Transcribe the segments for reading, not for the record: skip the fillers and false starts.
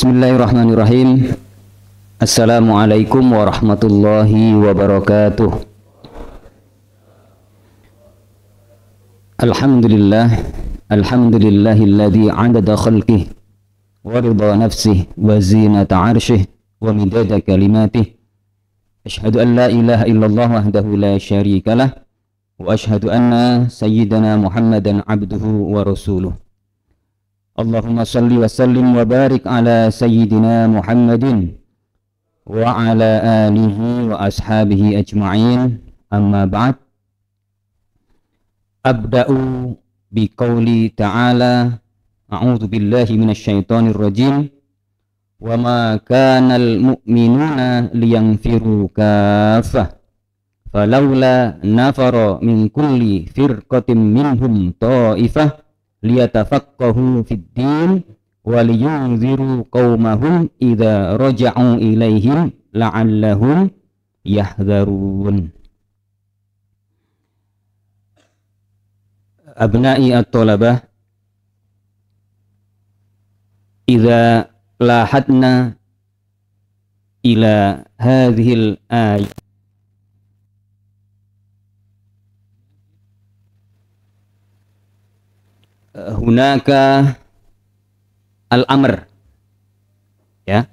Bismillahirrahmanirrahim. Assalamualaikum warahmatullahi wabarakatuh. Alhamdulillahilladzi 'adada khalqihi wa ridha nafsihi wa zinata 'arsyihi wa midada kalimatihi. Asyhadu an la ilaha illallah wahdahu la syarika lah wa asyhadu anna sayyidana Muhammadan 'abduhu wa rasuluh. Allahumma salli wa sallim wa barik ala sayyidina Muhammadin wa ala alihi wa ashabihi ajma'in. Amma ba'd. Abda'u biqauli ta'ala a'udzu billahi minasyaitonir rajim. Wa ma kanal mu'minuna liyanfiru kaffah falawla nafara min kulli firqatin minhum ta'ifah liyatafaqahu fid din wa liyunziru qaumahum idza raja'u ilaihim la'allahum yahdharun. Abna'i at-talabah, idza lahadna ila hadhil ayat hunaka al-amr, ya,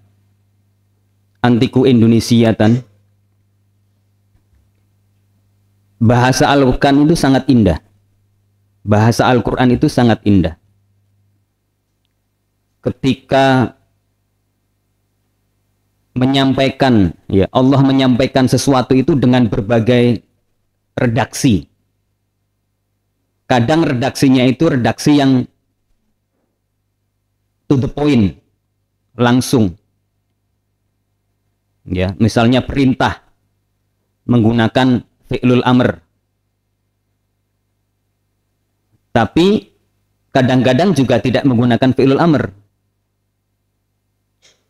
antiku Indonesiatan. Bahasa Al-Quran itu sangat indah. Bahasa Al-Quran itu sangat indah. Ketika menyampaikan, ya, Allah menyampaikan sesuatu itu dengan berbagai redaksi. Kadang redaksinya itu redaksi yang to the point, langsung. Ya, misalnya perintah menggunakan fi'lul amr. Tapi kadang-kadang juga tidak menggunakan fi'lul amr.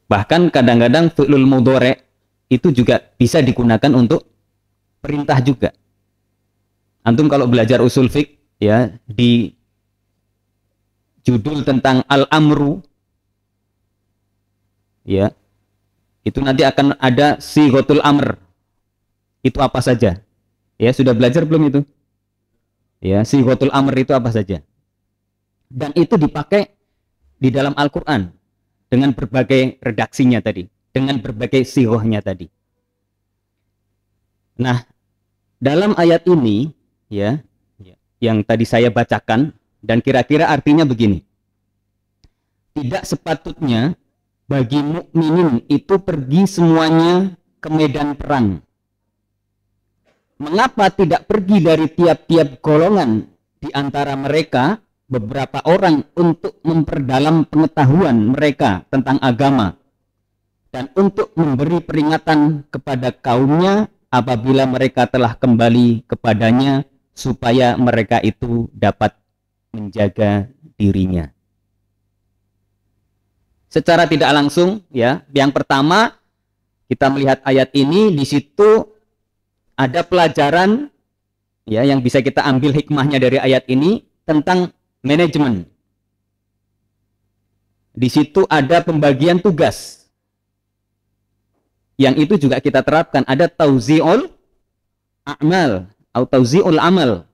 Bahkan kadang-kadang fi'lul mudhari' itu juga bisa digunakan untuk perintah juga. Antum kalau belajar usul fiqh, ya, di judul tentang al-amru, ya, itu nanti akan ada sighatul amr. Itu apa saja? Ya, sudah belajar belum itu? Ya, sighatul amr itu apa saja? Dan itu dipakai di dalam Al-Qur'an dengan berbagai redaksinya tadi, dengan berbagai sighahnya tadi. Nah, dalam ayat ini, ya, yang tadi saya bacakan, dan kira-kira artinya begini. Tidak sepatutnya bagi mukminin itu pergi semuanya ke medan perang. Mengapa tidak pergi dari tiap-tiap golongan di antara mereka beberapa orang untuk memperdalam pengetahuan mereka tentang agama dan untuk memberi peringatan kepada kaumnya apabila mereka telah kembali kepadanya, supaya mereka itu dapat menjaga dirinya. Secara tidak langsung, ya, yang pertama kita melihat ayat ini, di situ ada pelajaran, ya, yang bisa kita ambil hikmahnya dari ayat ini tentang manajemen. Di situ ada pembagian tugas. Yang itu juga kita terapkan, ada tauzi'ul a'mal atau tauzi'ul amal.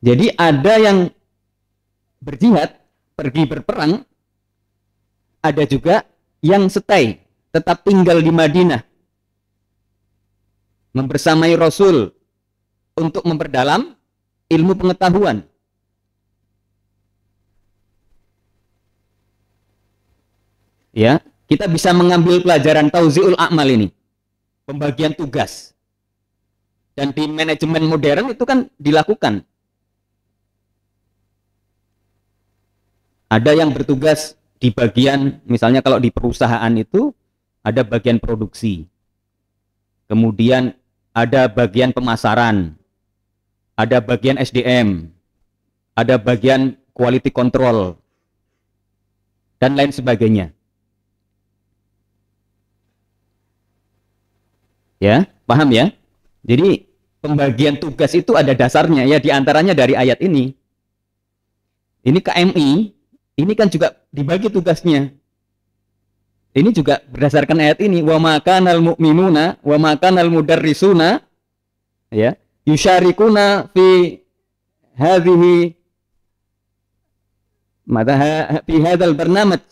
Jadi ada yang berjihad, pergi berperang, ada juga yang stay, tetap tinggal di Madinah, membersamai Rasul untuk memperdalam ilmu pengetahuan. Ya, kita bisa mengambil pelajaran tauzi'ul a'mal ini, pembagian tugas. Dan di manajemen modern itu kan dilakukan. Ada yang bertugas di bagian, misalnya kalau di perusahaan itu ada bagian produksi. Kemudian ada bagian pemasaran. Ada bagian SDM. Ada bagian quality control. Dan lain sebagainya. Ya, paham ya? Jadi pembagian tugas itu ada dasarnya, ya, diantaranya dari ayat ini. Ini KMI Ini kan juga dibagi tugasnya. Ini juga berdasarkan ayat ini, wa ma kanal mu'minuna wa ma kanal mudarrisuna ya yusyarikuna fi hadhihi fi hadzal barnamij.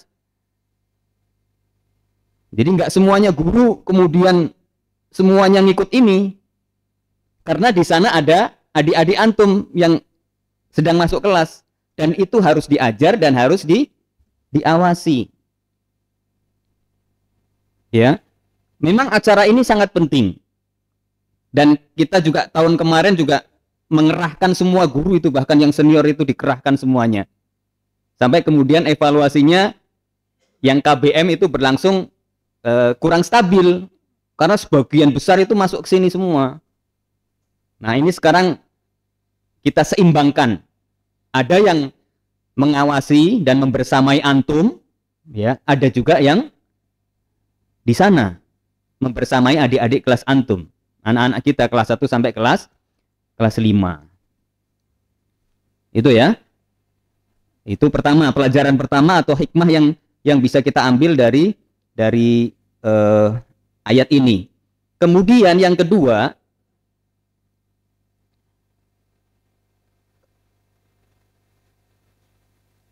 Jadi nggak semuanya guru kemudian semuanya ngikut ini. Karena di sana ada adik-adik antum yang sedang masuk kelas dan itu harus diajar dan harus diawasi. Ya, memang acara ini sangat penting. Dan kita juga tahun kemarin juga mengerahkan semua guru itu, bahkan yang senior itu dikerahkan semuanya. Sampai kemudian evaluasinya yang KBM itu berlangsung kurang stabil. Karena sebagian besar itu masuk ke sini semua. Nah ini sekarang kita seimbangkan. Ada yang mengawasi dan membersamai antum. Ya, ada juga yang di sana membersamai adik-adik kelas antum, anak-anak kita kelas 1 sampai kelas 5. Itu ya. Itu pertama, pelajaran pertama atau hikmah yang bisa kita ambil dari ayat ini. Kemudian yang kedua,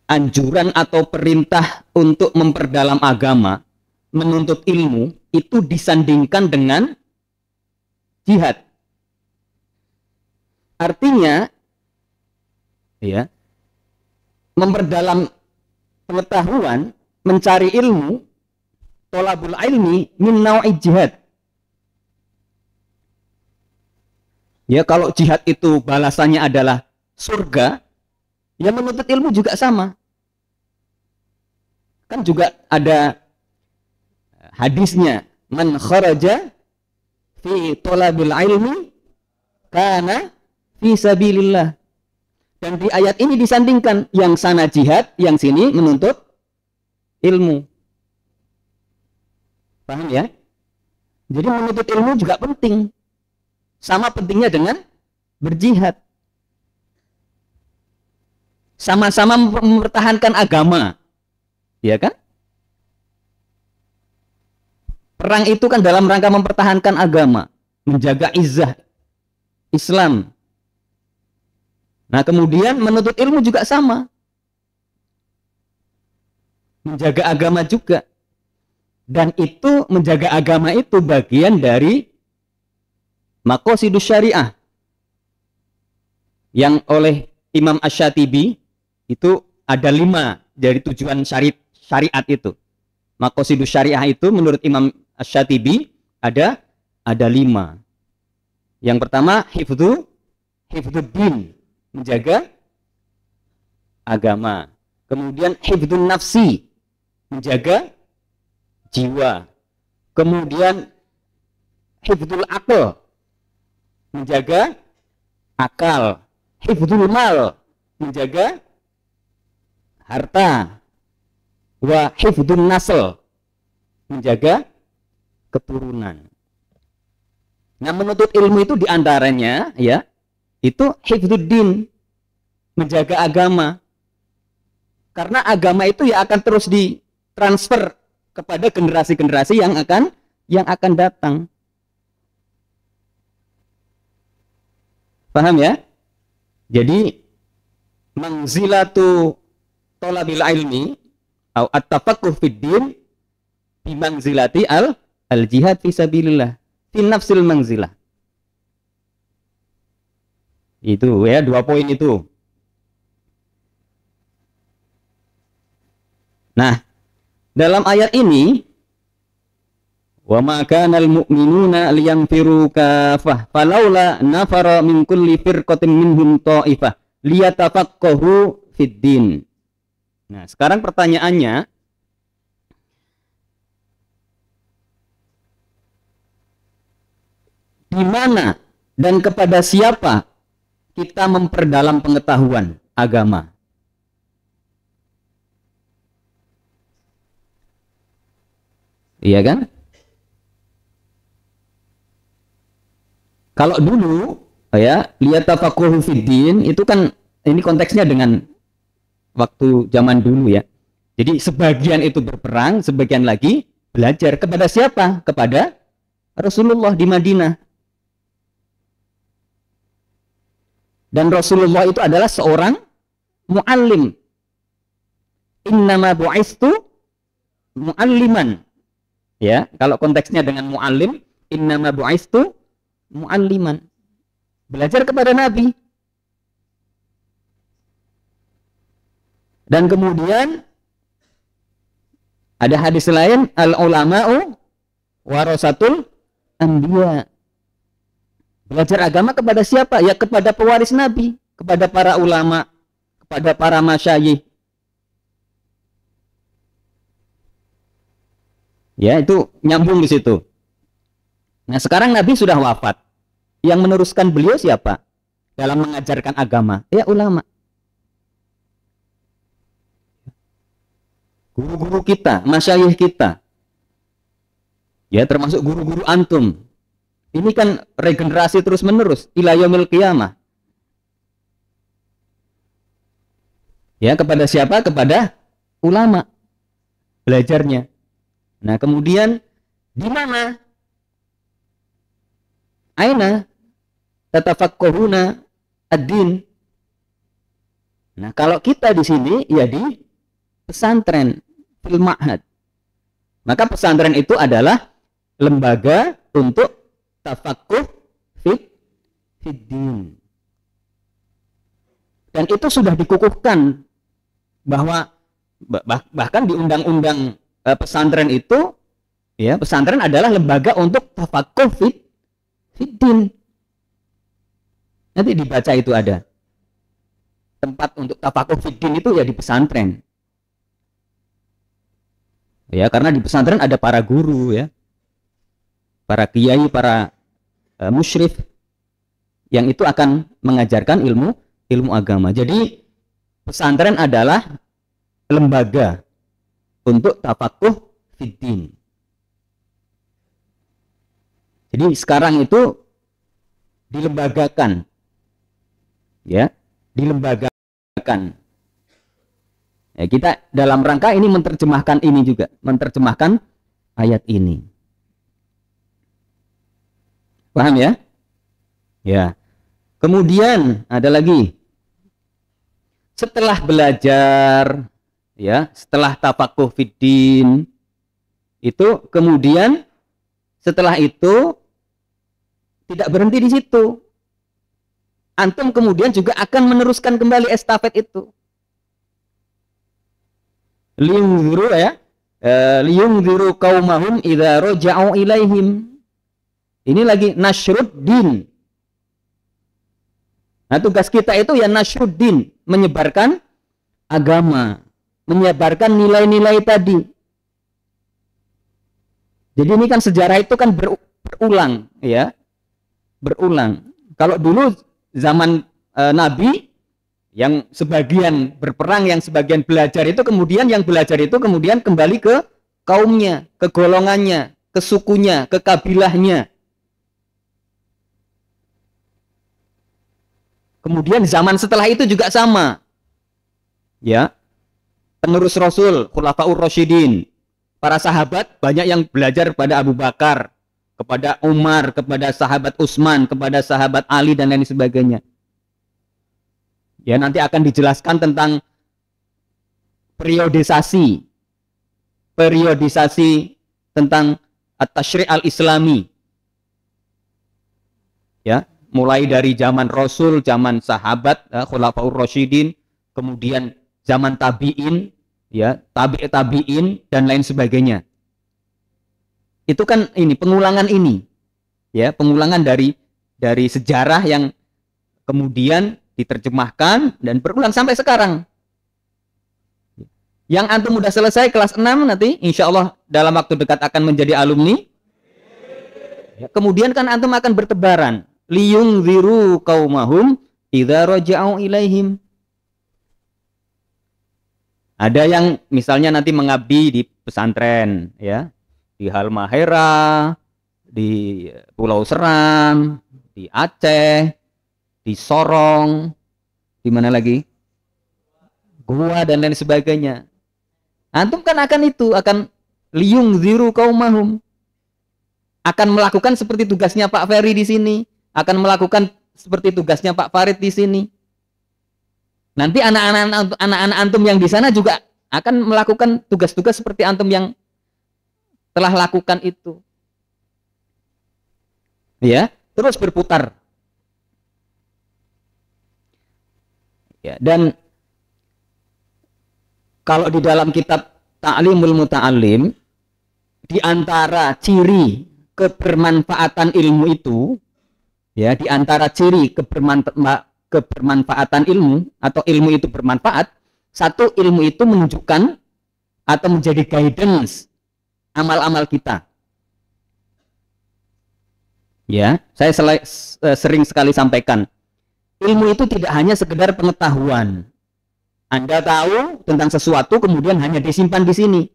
anjuran atau perintah untuk memperdalam agama, menuntut ilmu itu disandingkan dengan jihad. Artinya ya, memperdalam pengetahuan, mencari ilmu, tolabul ilmi min nau'i jihad. Ya, kalau jihad itu balasannya adalah surga, ya menuntut ilmu juga sama. Kan juga ada hadisnya, man kharaja fi talabil ilmi kana fi sabilillah. Dan di ayat ini disandingkan, yang sana jihad, yang sini menuntut ilmu. Paham ya? Jadi menuntut ilmu juga penting. Sama pentingnya dengan berjihad. Sama-sama mempertahankan agama. Ya kan? Perang itu kan dalam rangka mempertahankan agama, menjaga izzah Islam. Nah, kemudian menuntut ilmu juga sama. Menjaga agama juga. Dan itu menjaga agama itu bagian dari maqasidus syariah. Yang oleh Imam Asy-Syatibi itu ada 5 dari tujuan syariat itu. Maqasidus syariah itu menurut Imam Asy-Syatibi ada 5. Yang pertama hifdzuddin, menjaga agama. Kemudian hifdzun nafsi, menjaga jiwa. Kemudian hifdzul aql, menjaga akal. Hifdzul mal, menjaga harta. Wa hifdzun nasl, menjaga keturunan. Nah, menuntut ilmu itu diantaranya ya, itu hifdzuddin, menjaga agama. Karena agama itu ya akan terus ditransfer kepada generasi-generasi yang akan datang. Paham ya? Jadi manzilatu thalabil ilmi atau at-tafaqquh fid din bi manzilati al-jihad fi sabilillah fi nafsil manzilah. Itu ya, 2 poin itu. Nah, dalam ayat ini wa ma kana al-mu'minuna liyanfiru kafah falaula nafara min kulli firqatin minhum ta'ifah liyatafaqahu fid din. Nah, sekarang pertanyaannya, di mana dan kepada siapa kita memperdalam pengetahuan agama? Iya kan? Kalau dulu ya, liyatafaqahu fid din itu kan ini konteksnya dengan waktu zaman dulu ya. Jadi sebagian itu berperang, sebagian lagi belajar. Kepada siapa? Kepada Rasulullah di Madinah. Dan Rasulullah itu adalah seorang muallim. Innama bu'istu mualliman. Ya, kalau konteksnya dengan muallim, innama bu'istu mualliman. Belajar kepada Nabi. Dan kemudian ada hadis lain, al-ulama'u warasatul anbiya. Belajar agama kepada siapa? Ya kepada pewaris Nabi, kepada para ulama, kepada para masyayikh. Ya, itu nyambung di situ. Nah, sekarang Nabi sudah wafat. Yang meneruskan beliau siapa? Dalam mengajarkan agama? Ya, ulama. Guru-guru kita, masyayikh kita. Ya, termasuk guru-guru antum. Ini kan regenerasi terus-menerus ila yaumil qiyamah. Ya, kepada siapa? Kepada ulama. Belajarnya. Nah, kemudian di mana? Aina tatafaqahuna ad-din. Nah, kalau kita di sini ya di pesantren, fil ma'had. Maka pesantren itu adalah lembaga untuk tafaqquh fid-din. Dan itu sudah dikukuhkan bahwa bahkan di undang-undang pesantren itu, ya, pesantren adalah lembaga untuk tafaqquh fid-din. Nanti dibaca itu ada. Tempat untuk tafaqquh fid-din itu ya di pesantren. Ya, karena di pesantren ada para guru, ya. Para kiai, para musyrif yang itu akan mengajarkan ilmu agama. Jadi pesantren adalah lembaga untuk tafaqquh fid-din. Jadi sekarang itu dilembagakan, ya, dilembagakan. Ya, kita dalam rangka ini menerjemahkan ini juga, menerjemahkan ayat ini. Paham ya? Ya. Kemudian ada lagi. Setelah belajar, ya, setelah tafaqquh fid-din, itu kemudian setelah itu tidak berhenti di situ. Antum kemudian juga akan meneruskan kembali estafet itu. Liyunziru, ya, liyunziru qaumahum idza raja'u ilaihim. Ini lagi nasruddin. Nah, tugas kita itu ya nasruddin, menyebarkan agama, menyebarkan nilai-nilai tadi. Jadi ini kan sejarah itu kan berulang, ya, berulang. Kalau dulu zaman Nabi, yang sebagian berperang, yang sebagian belajar itu kemudian yang belajar itu kemudian kembali ke kaumnya, ke golongannya, ke sukunya, ke kabilahnya. Kemudian zaman setelah itu juga sama. Ya. Penerus Rasul, Khulafaur Rasyidin. Para sahabat banyak yang belajar pada Abu Bakar, kepada Umar, kepada sahabat Utsman, kepada sahabat Ali dan lain sebagainya. Ya, nanti akan dijelaskan tentang periodisasi tentang at-tasyri' al-islami. Ya, mulai dari zaman Rasul, zaman sahabat, Khulafaur Rasyidin, kemudian zaman tabi'in, ya, tabi'in dan lain sebagainya. Itu kan ini pengulangan ini. Ya, pengulangan dari sejarah yang kemudian diterjemahkan dan berulang sampai sekarang. Yang antum udah selesai kelas 6 nanti insya Allah dalam waktu dekat akan menjadi alumni. Ya, kemudian kan antum akan bertebaran. Liyunziru qaumahum idza raja'u ilaihim. Ada yang misalnya nanti mengabdi di pesantren, ya, di Halmahera, di Pulau Seram, di Aceh, di Sorong, di mana lagi? gua dan lain sebagainya. Antum kan akan liung ziru kaumahum, akan melakukan seperti tugasnya Pak Ferry di sini, akan melakukan seperti tugasnya Pak Farid di sini. Nanti anak-anak antum yang di sana juga akan melakukan tugas-tugas seperti antum yang telah lakukan itu. Ya, terus berputar. Ya, dan kalau di dalam kitab Ta'limul Muta'allim, di antara ciri kebermanfaatan ilmu itu, ya, di antara ciri kebermanfaatan ilmu atau ilmu itu bermanfaat, satu, ilmu itu menunjukkan atau menjadi guidance amal-amal kita. Ya, saya sering sekali sampaikan, ilmu itu tidak hanya sekedar pengetahuan. Anda tahu tentang sesuatu kemudian hanya disimpan di sini.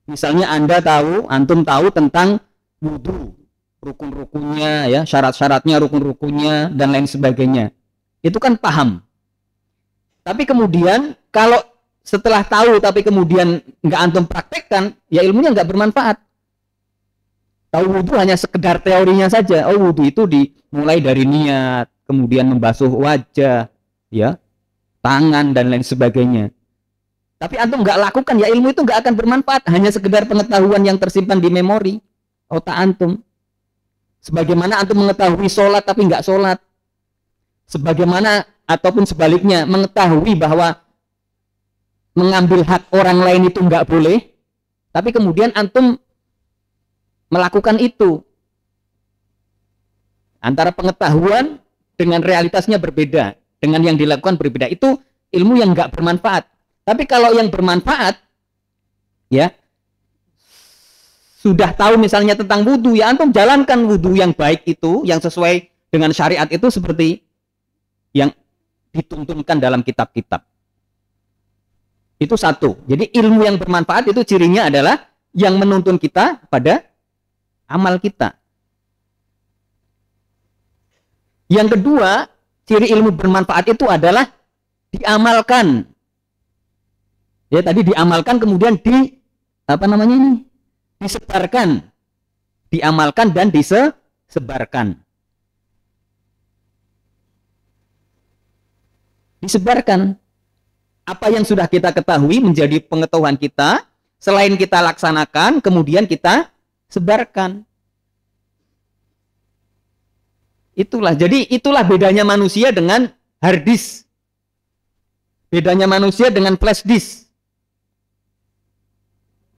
Misalnya antum tahu tentang wudu, rukun-rukunnya, ya, syarat-syaratnya, rukun-rukunnya dan lain sebagainya. Itu kan paham. Tapi kemudian kalau setelah tahu tapi kemudian nggak antum praktekkan, ya ilmunya nggak bermanfaat. Tahu wudu hanya sekedar teorinya saja. Oh, wudu itu dimulai dari niat, kemudian membasuh wajah, ya, tangan dan lain sebagainya. Tapi antum nggak lakukan, ya ilmu itu nggak akan bermanfaat. Hanya sekedar pengetahuan yang tersimpan di memori otak antum. Sebagaimana antum mengetahui sholat tapi nggak sholat. Sebagaimana ataupun sebaliknya mengetahui bahwa mengambil hak orang lain itu nggak boleh, tapi kemudian antum melakukan itu. Antara pengetahuan dengan realitasnya berbeda, dengan yang dilakukan berbeda. Itu ilmu yang nggak bermanfaat. Tapi kalau yang bermanfaat, ya, sudah tahu misalnya tentang wudu, ya antum jalankan wudu yang baik itu, yang sesuai dengan syariat itu seperti yang dituntunkan dalam kitab-kitab. Itu satu. Jadi ilmu yang bermanfaat itu cirinya adalah yang menuntun kita pada amal kita. Yang kedua, ciri ilmu bermanfaat itu adalah diamalkan. Ya, tadi diamalkan kemudian disebarkan. Diamalkan dan disebarkan. Disebarkan. Apa yang sudah kita ketahui menjadi pengetahuan kita, selain kita laksanakan, kemudian kita sebarkan. Itulah bedanya manusia dengan hard disk. Bedanya manusia dengan flash disk.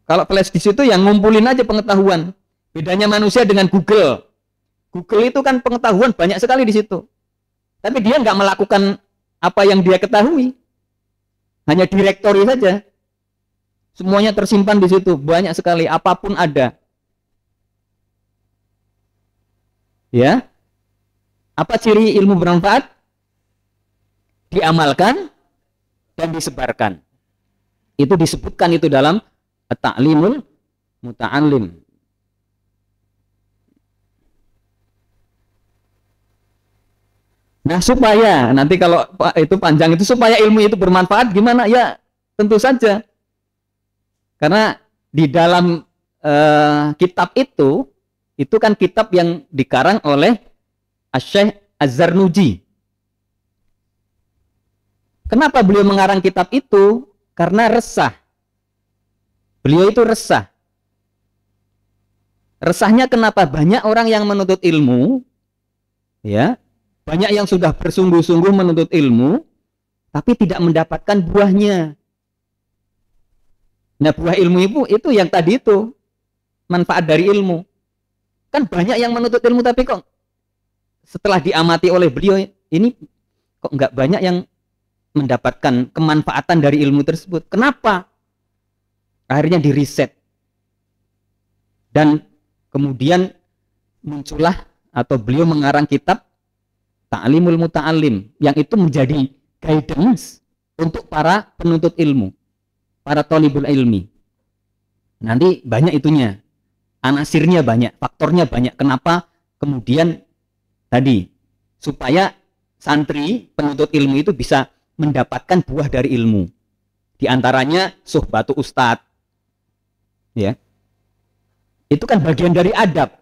Kalau flash disk itu yang ngumpulin aja pengetahuan. Bedanya manusia dengan Google. Google itu kan pengetahuan banyak sekali di situ. Tapi dia nggak melakukan apa yang dia ketahui. Hanya direktori saja. Semuanya tersimpan di situ, banyak sekali, apapun ada. Ya. Apa ciri ilmu bermanfaat? Diamalkan dan disebarkan. Itu disebutkan itu dalam Ta'limul Muta'allim. Nah, supaya nanti kalau itu panjang itu supaya ilmu itu bermanfaat gimana? Ya, tentu saja. Karena di dalam kitab itu kan kitab yang dikarang oleh Asy-Syaikh Az-Zarnuji. Kenapa beliau mengarang kitab itu? Karena resah. Beliau itu resah. Resahnya kenapa? Banyak orang yang menuntut ilmu, ya, banyak yang sudah bersungguh-sungguh menuntut ilmu, tapi tidak mendapatkan buahnya. Nah, buah ilmu itu yang tadi itu, manfaat dari ilmu. Kan banyak yang menuntut ilmu, tapi kok setelah diamati oleh beliau, ini kok nggak banyak yang mendapatkan kemanfaatan dari ilmu tersebut. Kenapa? Akhirnya diriset. Dan kemudian muncullah atau beliau mengarang kitab Ta'limul Muta'allim, yang itu menjadi guidance untuk para penuntut ilmu, para thalibul ilmi. Nanti banyak itunya, anasirnya banyak, faktornya banyak. Kenapa kemudian tadi supaya santri penuntut ilmu itu bisa mendapatkan buah dari ilmu. Di antaranya suhbatu ustadz. Ya. Itu kan bagian dari adab.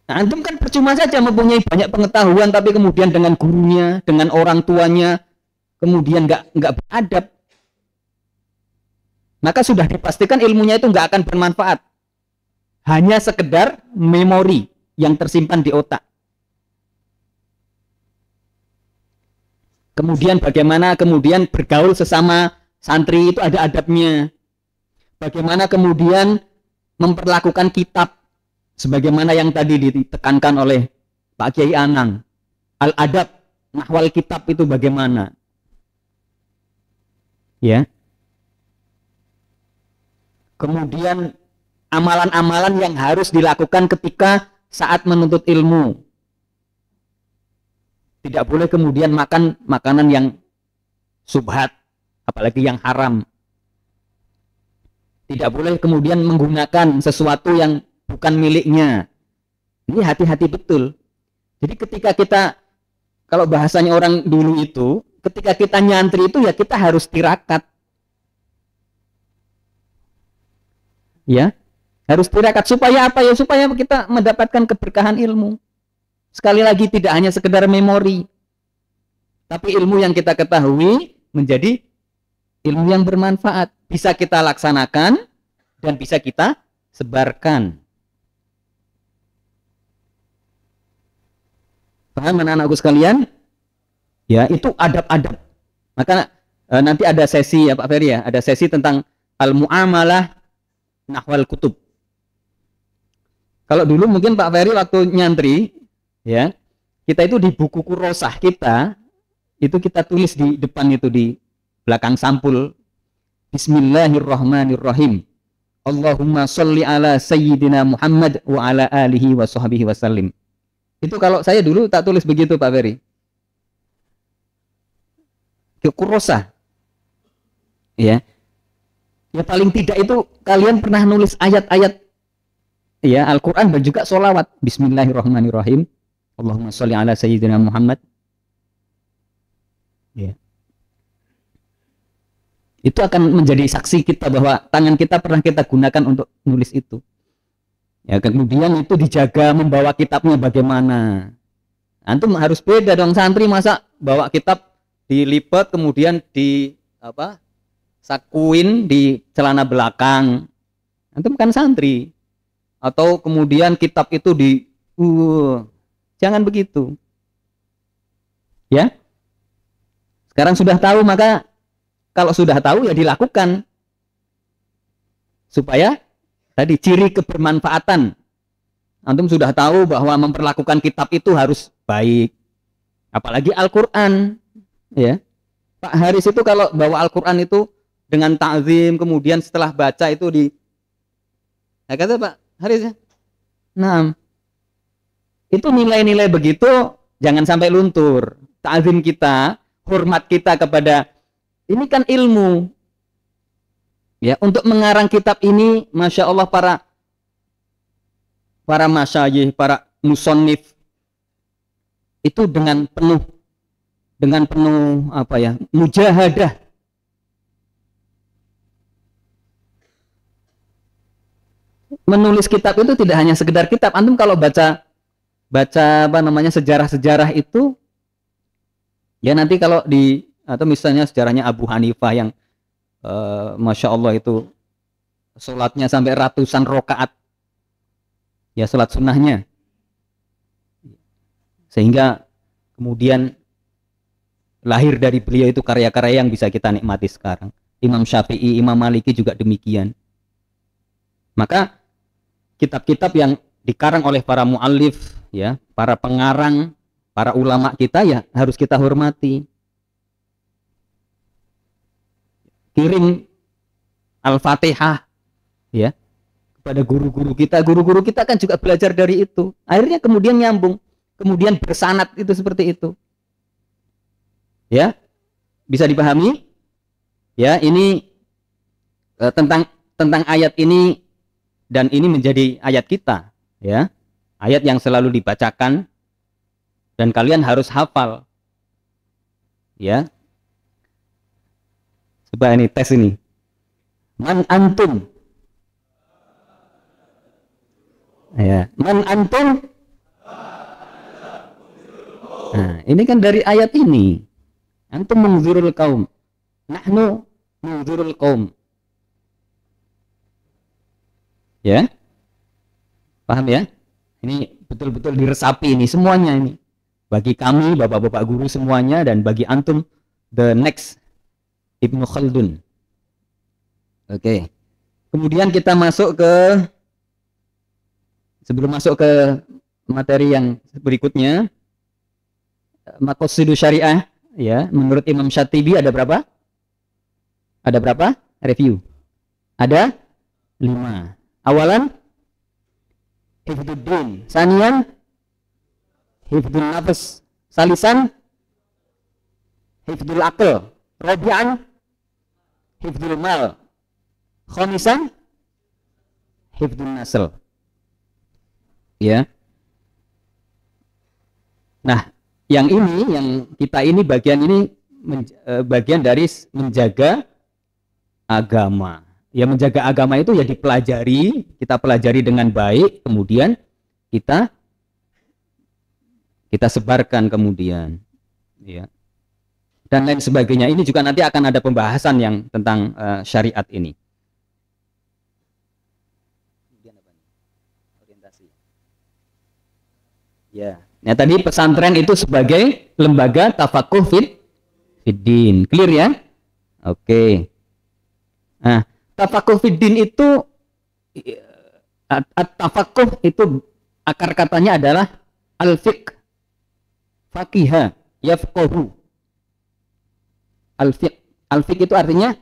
Nah, antum kan percuma saja mempunyai banyak pengetahuan tapi kemudian dengan gurunya, dengan orang tuanya kemudian nggak beradab. Maka sudah dipastikan ilmunya itu nggak akan bermanfaat. Hanya sekedar memori yang tersimpan di otak. Kemudian bagaimana kemudian bergaul sesama santri itu ada adabnya. Bagaimana kemudian memperlakukan kitab sebagaimana yang tadi ditekankan oleh Pak Kiai Anang. Al-adab, nahwal kitab itu bagaimana? Ya. Kemudian amalan-amalan yang harus dilakukan ketika saat menuntut ilmu. Tidak boleh kemudian makan makanan yang subhat, apalagi yang haram. Tidak boleh kemudian menggunakan sesuatu yang bukan miliknya. Ini hati-hati betul. Jadi ketika kita, kalau bahasanya orang dulu itu, ketika kita nyantri itu ya kita harus tirakat. Ya, harus tirakat supaya apa ya? Supaya kita mendapatkan keberkahan ilmu. Sekali lagi tidak hanya sekedar memori, tapi ilmu yang kita ketahui menjadi ilmu yang bermanfaat. Bisa kita laksanakan dan bisa kita sebarkan. Paham anak-anakku sekalian? Ya, itu adab-adab. Maka nanti ada sesi ya Pak Ferry ya, ada sesi tentang al-muamalah nahwal kutub. Kalau dulu mungkin Pak Ferry waktu nyantri ya, kita itu di buku kurosah kita itu kita tulis di depan itu di belakang sampul Bismillahirrahmanirrahim. Allahumma sholli ala sayyidina Muhammad wa ala alihi wa sahbihi wasallim. Itu kalau saya dulu tak tulis begitu Pak Ferry. Ke kurosah. Ya. Ya paling tidak itu kalian pernah nulis ayat-ayat ya Al-Qur'an dan juga sholawat. Bismillahirrahmanirrahim. Allahumma sholli ala sayyidina Muhammad. Ya. Itu akan menjadi saksi kita bahwa tangan kita pernah kita gunakan untuk nulis itu. Ya, kemudian itu dijaga membawa kitabnya bagaimana. Antum harus beda dong, santri masa bawa kitab dilipat kemudian di apa? Sakuin di celana belakang. Antum kan santri. Atau kemudian kitab itu jangan begitu. Ya. Sekarang sudah tahu, maka kalau sudah tahu ya dilakukan. Supaya tadi ciri kebermanfaatan. Antum sudah tahu bahwa memperlakukan kitab itu harus baik. Apalagi Al-Qur'an, ya. Pak Haris itu kalau bawa Al-Qur'an itu dengan ta'zim, kemudian setelah baca itu kata Pak Haris ya. Nah, itu nilai-nilai begitu jangan sampai luntur. Ta'zim kita, hormat kita kepada ini kan ilmu. Ya, untuk mengarang kitab ini, masya Allah para masyayikh, para musannif itu dengan penuh apa ya, mujahadah. Menulis kitab itu tidak hanya sekedar kitab. Antum kalau baca apa namanya sejarah-sejarah itu, ya nanti kalau atau misalnya sejarahnya Abu Hanifah yang masya Allah itu sholatnya sampai ratusan rokaat, ya sholat sunnahnya, sehingga kemudian lahir dari beliau itu karya-karya yang bisa kita nikmati sekarang. Imam Syafi'i, Imam Maliki juga demikian. Maka kitab-kitab yang dikarang oleh para muallif, ya, para pengarang, para ulama kita ya harus kita hormati. Kirim Al-Fatihah ya kepada guru-guru kita. Guru-guru kita kan juga belajar dari itu. Akhirnya kemudian nyambung, kemudian bersanad itu seperti itu. Ya. Bisa dipahami? Ya, ini tentang ayat ini, dan ini menjadi ayat kita, ya. Ayat yang selalu dibacakan dan kalian harus hafal. Ya. Coba ini tes ini. Man antum? Ya, man antum? Nah, ini kan dari ayat ini. Antum mungzirul kaum. Nahnu mungzirul kaum. Ya. Paham ya? Ini betul-betul diresapi ini semuanya ini. Bagi kami, bapak-bapak guru semuanya, dan bagi antum, the next Ibnu Khaldun. Oke. Kemudian kita masuk ke, sebelum masuk ke materi yang berikutnya, maqasidu syariah, ya, menurut Imam Syatibi ada berapa? Ada berapa? Review. Ada 5. Awalan, hifdzuddin. Sanian, hifdzun nafs. Salisan, hifdzul aql. Rabi'an, hifdzul mal. Khamisan, hifdzun nasl. Ya. Nah, yang kita ini bagian ini bagian dari menjaga agama. Ya, menjaga agama itu ya dipelajari, kita pelajari dengan baik, kemudian kita sebarkan kemudian, ya, dan lain sebagainya. Ini juga nanti akan ada pembahasan yang tentang syariat ini. Orientasi. Ya, nah tadi pesantren itu sebagai lembaga tafakuh fiddin, clear ya? Oke. Nah, tafakuh fiddin itu, tafakuh itu akar katanya adalah al-fiqh, faqiha, yafqahu. Al-fiqh, al-fiqh itu artinya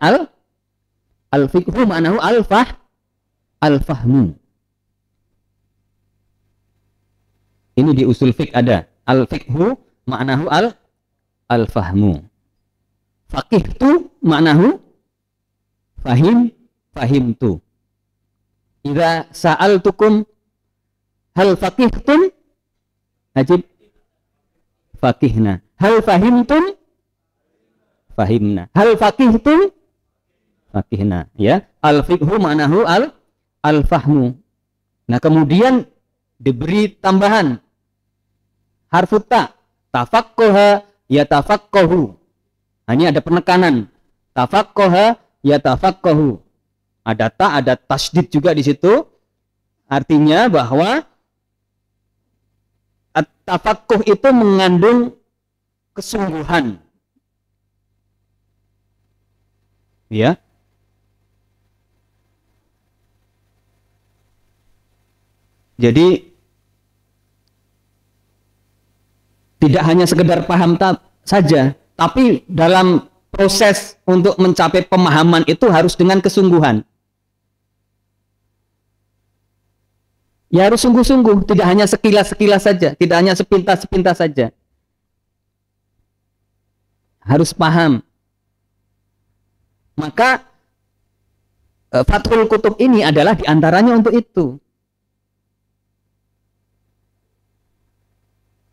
al-fiqhu ma'nahu al-fahmu. Ini di usul fiqh ada al-fiqhu ma'nahu al-fahmu. Faqih itu ma'nahu fahimtu. Idza sa'altukum hal faqihtum ajib faqihna. Hal fahimtum fahimna. Hal faqihtum faqihna. Ya, al-fiqhu ma'nahu al-fahmu. Nah, kemudian diberi tambahan harfu ta, tafaqqaha yatafaqqahu. Ini ada penekanan. Tafaqqaha yatafaqqahu. Ada ta, ada tasdid juga di situ. Artinya bahwa at-tafaqquh itu mengandung kesungguhan. Ya. Jadi tidak hanya sekedar paham saja, tapi dalam proses untuk mencapai pemahaman itu harus dengan kesungguhan. Ya harus sungguh-sungguh, tidak hanya sekilas-sekilas saja, tidak hanya sepintas-sepintas saja. Harus paham. Maka Fathul Kutub ini adalah diantaranya untuk itu.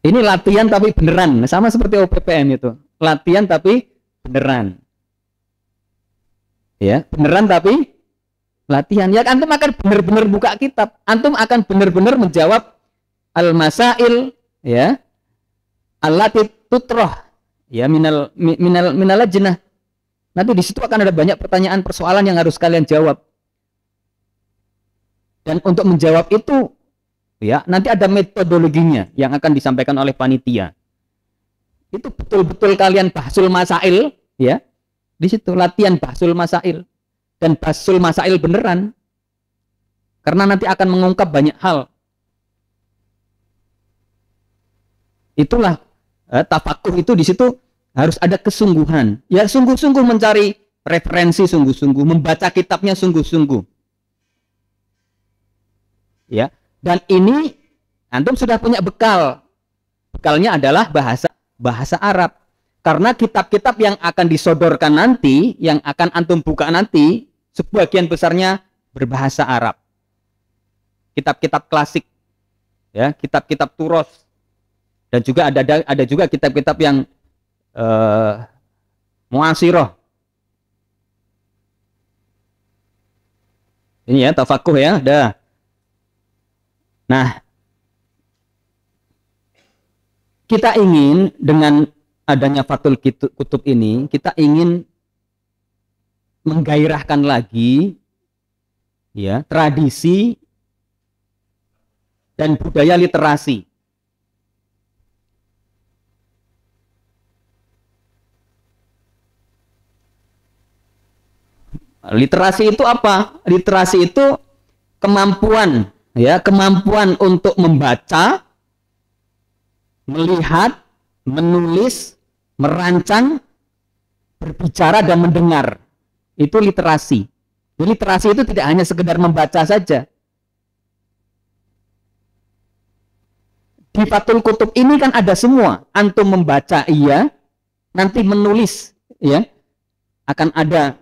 Ini latihan tapi beneran, sama seperti OPPM itu. Latihan tapi beneran. Ya, beneran tapi latihan. Ya, antum akan benar-benar buka kitab. Antum akan benar-benar menjawab al-masail, ya. Allati tutrah, ya, minal lajnah. Nanti di situ akan ada banyak pertanyaan, persoalan yang harus kalian jawab. Dan untuk menjawab itu, ya, nanti ada metodologinya yang akan disampaikan oleh panitia. Itu betul-betul kalian bahsul masail, ya. Di situ latihan bahsul masail, dan bahsul masail beneran. Karena nanti akan mengungkap banyak hal. Itulah tafakuh itu di situ harus ada kesungguhan. Ya, sungguh-sungguh mencari referensi, sungguh-sungguh membaca kitabnya, sungguh-sungguh. Ya. Dan ini antum sudah punya bekal. Bekalnya adalah bahasa Arab. Karena kitab-kitab yang akan disodorkan nanti, yang akan antum buka nanti, sebagian besarnya berbahasa Arab. Kitab-kitab klasik, ya, kitab-kitab turos, dan juga ada juga kitab-kitab yang muasirah. Ini ya tafakuh ya, dah. Nah, kita ingin dengan adanya Fathul Kutub ini, kita ingin menggairahkan lagi ya tradisi dan budaya literasi. Literasi itu apa? Literasi itu kemampuan ya, kemampuan untuk membaca, melihat, menulis, merancang, berbicara dan mendengar. Itu literasi. Jadi literasi itu tidak hanya sekedar membaca saja. Di Fathul Kutub ini kan ada semua. Antum membaca iya, nanti menulis ya. Akan ada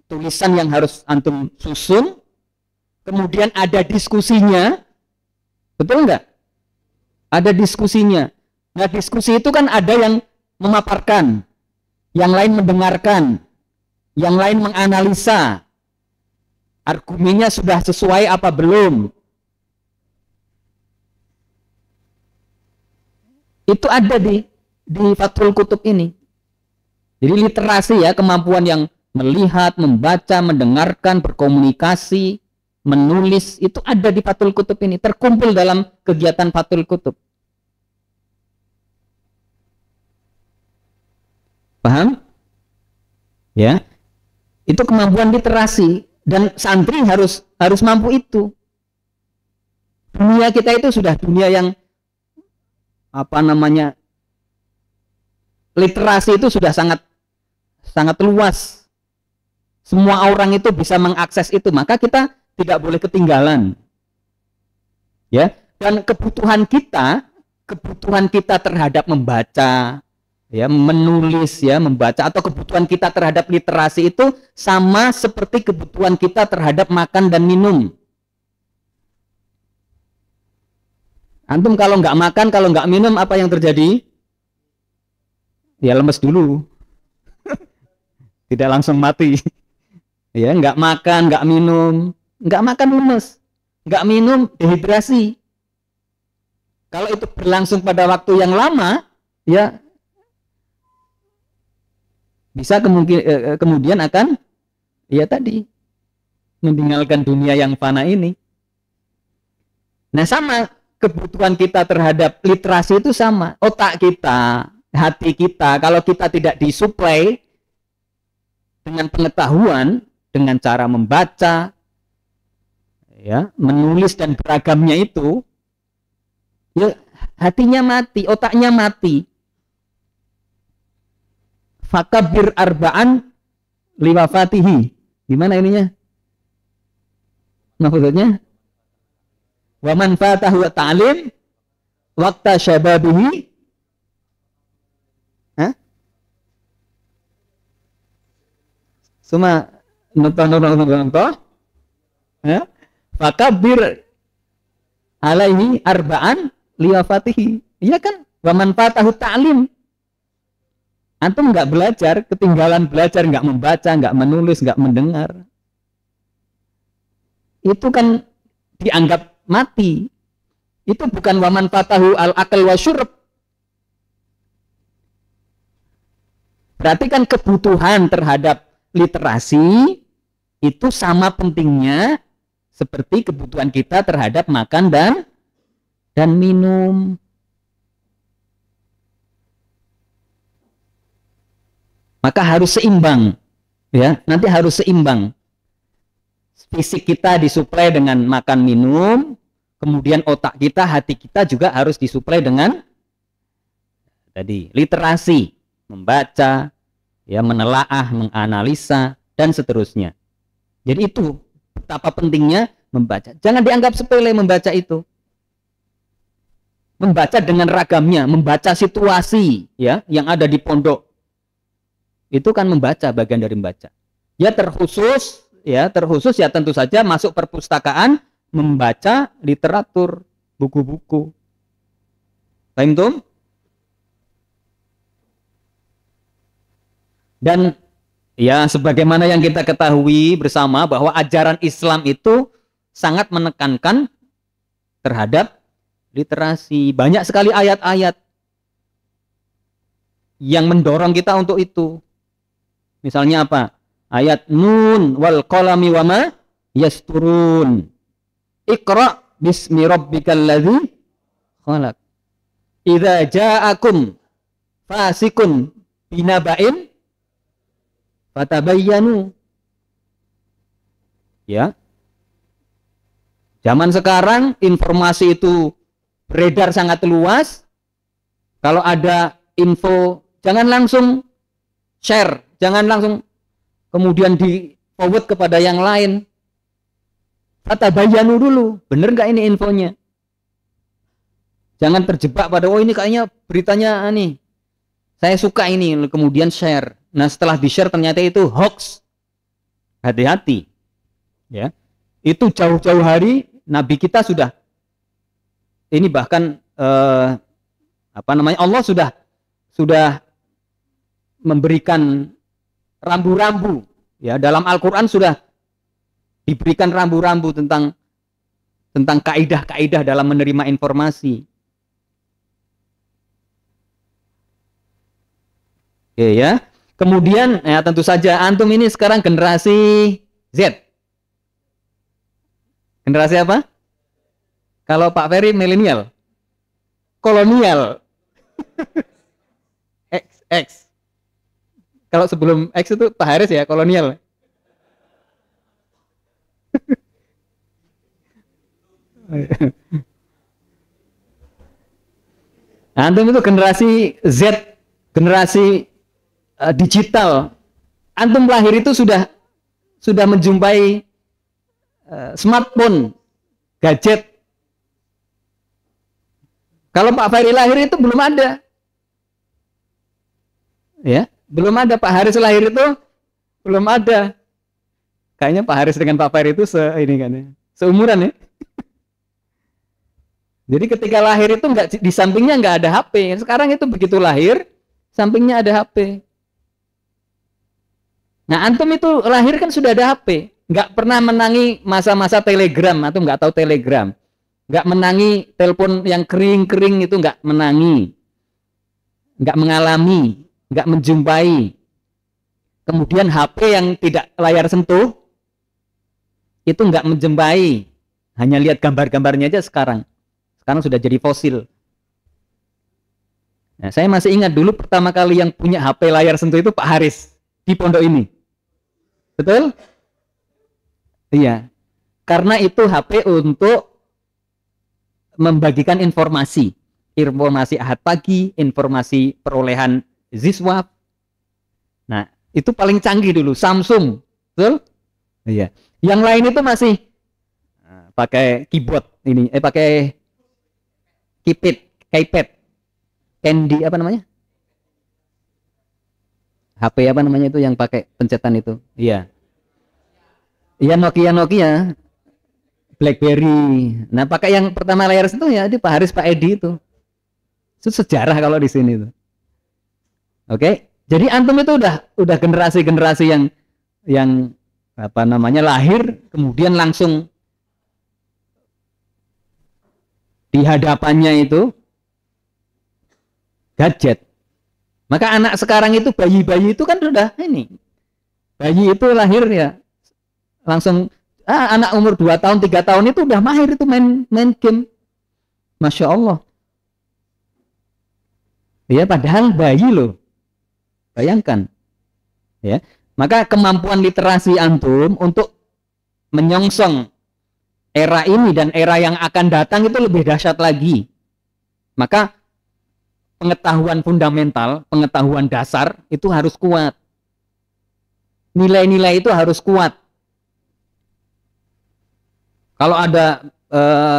tulisan yang harus antum susun, kemudian ada diskusinya, betul nggak? Ada diskusinya. Nah, diskusi itu kan ada yang memaparkan, yang lain mendengarkan, yang lain menganalisa, argumennya sudah sesuai apa belum. Itu ada di Fathul Kutub ini. Jadi literasi ya, kemampuan yang melihat, membaca, mendengarkan, berkomunikasi, menulis, itu ada di Fathul Kutub ini, terkumpul dalam kegiatan Fathul Kutub. Paham? Ya. Itu kemampuan literasi dan santri harus mampu itu. Dunia kita itu sudah dunia yang apa namanya? Literasi itu sudah sangat luas. Semua orang itu bisa mengakses itu, maka kita tidak boleh ketinggalan. Ya, dan kebutuhan kita terhadap membaca, ya, menulis, ya, membaca, atau kebutuhan kita terhadap literasi itu sama seperti kebutuhan kita terhadap makan dan minum. Antum kalau nggak makan, kalau nggak minum, apa yang terjadi? Ya lemes dulu. Tidak langsung mati. Ya, nggak makan, nggak minum, nggak makan lemes, nggak minum dehidrasi. Kalau itu berlangsung pada waktu yang lama, ya bisa kemudian akan ya tadi meninggalkan dunia yang fana ini. Nah, sama kebutuhan kita terhadap literasi itu sama. Otak kita, hati kita, kalau kita tidak disuplai dengan pengetahuan, dengan cara membaca, ya, menulis dan beragamnya itu, ya hatinya mati, otaknya mati. Fakabir arba'an liwafatihi. Gimana ininya? Maksudnya? Wa man fatahu ta'lim waqta syababihi. Hah? Suma nonton ya, fakabir alaihi arba'an liwafatihi. Iya kan? Wa man fatahu ta'lim. Antum nggak belajar, ketinggalan belajar, nggak membaca, nggak menulis, nggak mendengar, itu kan dianggap mati. Itu bukan wa man fatahu al-aql wa syurb. Berarti kan kebutuhan terhadap literasi itu sama pentingnya seperti kebutuhan kita terhadap makan dan minum. Maka harus seimbang, ya. Nanti harus seimbang. Fisik kita disuplai dengan makan minum, kemudian otak kita, hati kita juga harus disuplai dengan tadi literasi, membaca, ya, menelaah, menganalisa dan seterusnya. Jadi itu betapa pentingnya membaca. Jangan dianggap sepele membaca itu. Membaca dengan ragamnya, membaca situasi, ya, yang ada di pondok. Itu kan membaca, bagian dari membaca. Ya terkhusus ya tentu saja masuk perpustakaan, membaca literatur, buku-buku. Paham tuh? Dan ya sebagaimana yang kita ketahui bersama bahwa ajaran Islam itu sangat menekankan terhadap literasi. Banyak sekali ayat-ayat yang mendorong kita untuk itu. Misalnya apa? Ayat Nun wal qalami wama yasturun. Iqra bismi rabbikal ladzi khalaq. Idza ja'akum fasikun binaba'in fatabayyanu. Ya. Zaman sekarang informasi itu beredar sangat luas. Kalau ada info jangan langsung share, jangan langsung kemudian di forward kepada yang lain. Fatabayyanu dulu, bener nggak ini infonya? Jangan terjebak pada oh ini kayaknya beritanya nih. Saya suka ini, kemudian share. Nah, setelah di-share ternyata itu hoax. Hati-hati. Ya. Itu jauh-jauh hari Nabi kita sudah ini bahkan Allah sudah memberikan rambu-rambu ya, dalam Al-Qur'an sudah diberikan rambu-rambu tentang kaidah-kaidah dalam menerima informasi. Oke ya. Kemudian ya tentu saja antum ini sekarang generasi Z. Generasi apa? Kalau Pak Ferry milenial. Kolonial. X. Kalau sebelum X itu Pak Haris ya kolonial. Antum itu generasi Z, generasi digital. Antum lahir itu sudah menjumpai smartphone, gadget. Kalau Pak Ferry lahir itu belum ada. Ya, belum ada. Pak Haris lahir itu belum ada. Kayaknya Pak Haris dengan Pak Ferry itu seumuran ya. Jadi ketika lahir itu di sampingnya nggak ada HP. Sekarang itu begitu lahir, sampingnya ada HP. Nah, antum itu lahir kan sudah ada HP. Nggak pernah menangi masa-masa telegram, atau nggak tahu telegram. Nggak menangi telepon yang kering-kering itu nggak menangi. Nggak mengalami, nggak menjumpai. Kemudian HP yang tidak layar sentuh, itu nggak menjumpai. Hanya lihat gambar-gambarnya aja sekarang. Sekarang sudah jadi fosil. Nah, saya masih ingat dulu pertama kali yang punya HP layar sentuh itu Pak Haris di pondok ini. Betul? Iya. Karena itu HP untuk membagikan informasi. Informasi ahad pagi, informasi perolehan Ziswap. Nah, itu paling canggih dulu, Samsung. Betul? Iya. Yang lain itu masih pakai keyboard ini, pakai keypad. Candy apa namanya? HP apa namanya itu yang pakai pencetan itu? Iya. Iya Nokia. BlackBerry. Nah, pakai yang pertama layar itu ya di Pak Haris Pak Edi itu. Itu sejarah kalau di sini itu. Oke. Jadi antum itu udah generasi-generasi yang apa namanya lahir kemudian langsung di hadapannya itu gadget. Maka anak sekarang itu bayi-bayi itu kan sudah ini. Bayi itu lahir ya langsung anak umur 2 tahun, 3 tahun itu udah mahir itu main game. Masya Allah. Ya padahal bayi loh. Bayangkan. Ya. Maka kemampuan literasi antum untuk menyongsong era ini dan era yang akan datang itu lebih dahsyat lagi. Maka pengetahuan fundamental, pengetahuan dasar itu harus kuat. Nilai-nilai itu harus kuat. Kalau ada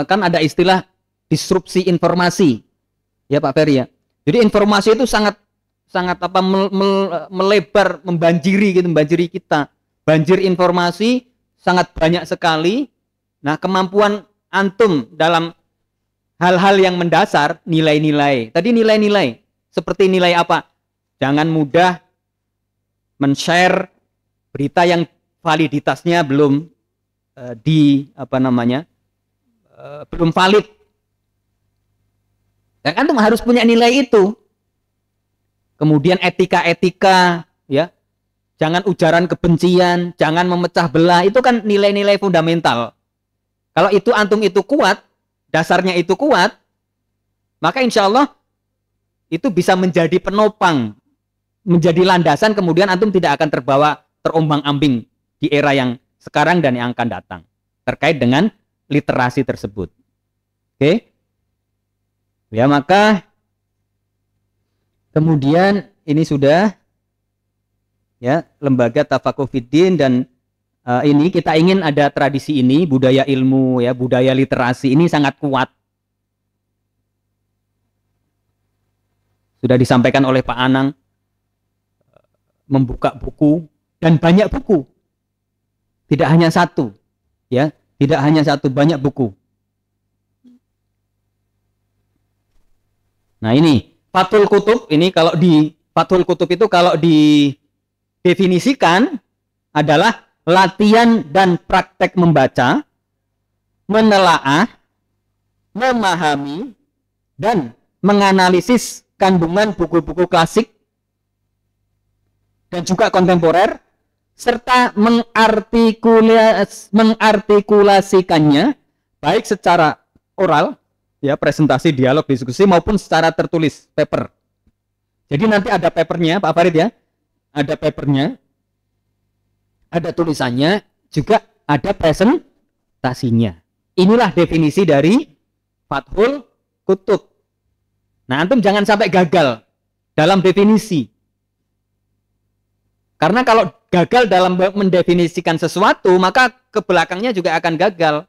kan ada istilah disrupsi informasi, ya Pak Ferry ya. Jadi informasi itu sangat melebar, membanjiri kita. Banjir informasi sangat banyak sekali. Nah, kemampuan antum dalam hal-hal yang mendasar, nilai-nilai. Tadi nilai-nilai seperti nilai apa? Jangan mudah men-share berita yang validitasnya belum belum valid. Dan antum harus punya nilai itu. Kemudian etika-etika, ya. Jangan ujaran kebencian, jangan memecah belah, itu kan nilai-nilai fundamental. Kalau itu antum itu kuat, dasarnya itu kuat, maka insya Allah itu bisa menjadi penopang, menjadi landasan, kemudian antum tidak akan terbawa terombang-ambing di era yang sekarang dan yang akan datang terkait dengan literasi tersebut. Oke? Ya, maka kemudian ini sudah ya lembaga Tafakuh Fiddin, dan ini kita ingin ada tradisi ini, budaya ilmu ya, budaya literasi ini sangat kuat. Sudah disampaikan oleh Pak Anang, membuka buku dan banyak buku. Tidak hanya satu, ya, tidak hanya satu, banyak buku. Nah, ini Fathul Kutub, ini kalau di Fathul Kutub itu kalau didefinisikan adalah latihan dan praktek membaca, menelaah, memahami, dan menganalisis kandungan buku-buku klasik dan juga kontemporer, serta mengartikulasikannya baik secara oral, ya, presentasi, dialog, diskusi, maupun secara tertulis, paper. Jadi nanti ada papernya, Pak Farid, ya. Ada papernya, ada tulisannya, juga ada presentasinya. Inilah definisi dari Fathul Kutub. Nah, antum jangan sampai gagal dalam definisi. Karena kalau gagal dalam mendefinisikan sesuatu, maka ke belakangnya juga akan gagal.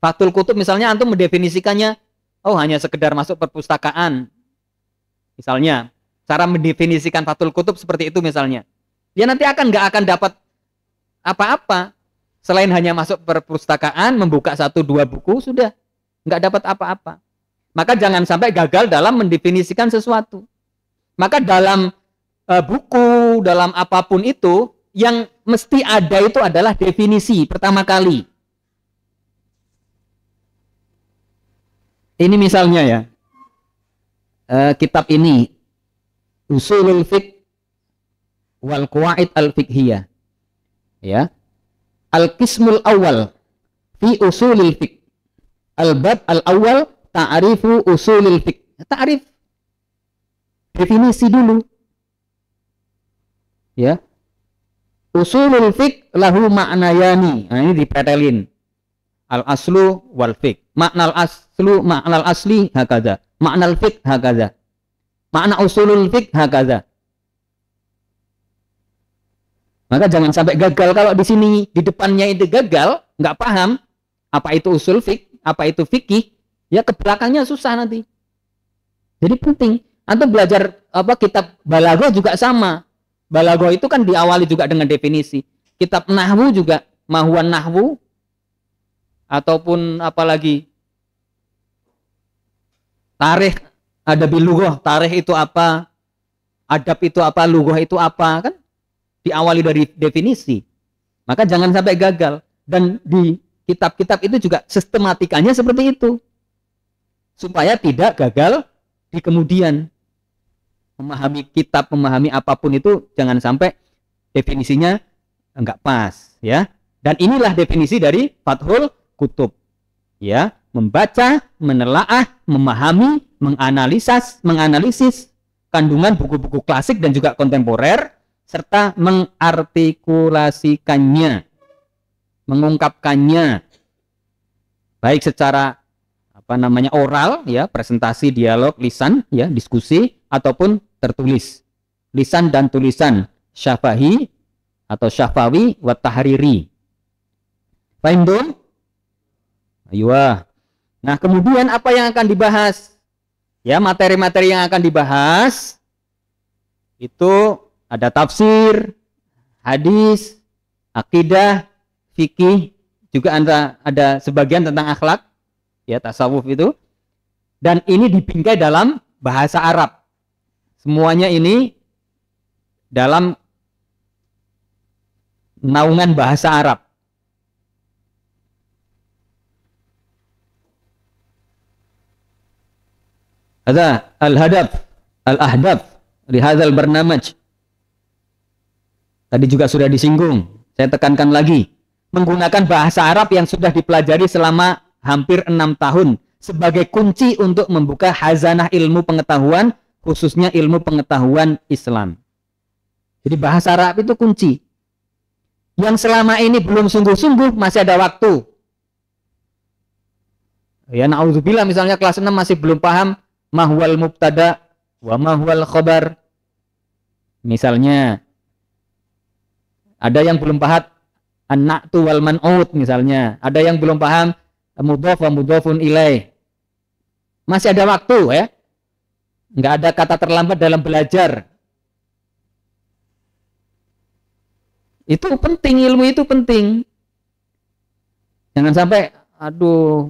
Fathul Kutub misalnya antum mendefinisikannya, oh hanya sekedar masuk perpustakaan. Misalnya, cara mendefinisikan Fathul Kutub seperti itu misalnya. Ya nanti nggak akan dapat apa-apa. Selain hanya masuk perpustakaan, membuka 1-2 buku, sudah. Nggak dapat apa-apa. Maka jangan sampai gagal dalam mendefinisikan sesuatu. Maka dalam buku, dalam apapun itu, yang mesti ada itu adalah definisi pertama kali. Ini misalnya ya, kitab ini Ushulul Fiqh wal Qawaid al-Fiqhiyah, ya, al-Qismul Awal fi Ushulil Fiqh, al-Bab al-Awal ta'rifu Ushulil Fiqh. Ta'rif, definisi dulu, ya. Ushulul Fiqh lahu ma'nayani. Nah, ini dipretelin. Al-aslu wal fiqh. Maknal aslu, maknal asli hakaza. Maknal fiqh hakaza. Makna usulul fiqh hakaza. Maka jangan sampai gagal. Kalau di sini, di depannya itu gagal, nggak paham apa itu usul fiqh, apa itu fikih, ya ke belakangnya susah nanti. Jadi penting. Antum belajar kitab Balaghah juga sama. Balaghah itu kan diawali juga dengan definisi. Kitab Nahwu juga, Mahuan Nahwu, ataupun apalagi tarikh, adabil lughah, tarikh itu apa, adab itu apa, lughah itu apa, kan diawali dari definisi. Maka jangan sampai gagal. Dan di kitab-kitab itu juga sistematikanya seperti itu, supaya tidak gagal di kemudian. Memahami kitab, memahami apapun itu jangan sampai definisinya enggak pas, ya. Dan inilah definisi dari Fathul Kutub, ya, membaca, menelaah, memahami, menganalisis kandungan buku-buku klasik dan juga kontemporer, serta mengartikulasikannya, mengungkapkannya, baik secara oral, ya, presentasi, dialog, lisan, ya, diskusi, ataupun tertulis, lisan dan tulisan, syafahi atau syafawi wa tahriri. Paham dong? Ayo. Nah, kemudian apa yang akan dibahas? Ya, materi-materi yang akan dibahas itu ada tafsir, hadis, akidah, fikih, juga ada sebagian tentang akhlak, ya, tasawuf itu. Dan ini dibingkai dalam bahasa Arab. Semuanya ini dalam naungan bahasa Arab. Ada al-hadaf, al-ahdaf li hadzal barnamaj. Tadi juga sudah disinggung, saya tekankan lagi. Menggunakan bahasa Arab yang sudah dipelajari selama hampir 6 tahun sebagai kunci untuk membuka khazanah ilmu pengetahuan, khususnya ilmu pengetahuan Islam. Jadi bahasa Arab itu kunci. Yang selama ini belum sungguh-sungguh masih ada waktu. Ya, na'udzubillah misalnya kelas 6 masih belum paham mahwal mubtada wa mahwal khobar. Misalnya ada yang belum paham an-na'tu wal man'ut misalnya. Ada yang belum paham mudhaf wa mudhafun ilaih. Masih ada waktu ya. Enggak ada kata terlambat dalam belajar. Itu penting, ilmu itu penting. Jangan sampai aduh,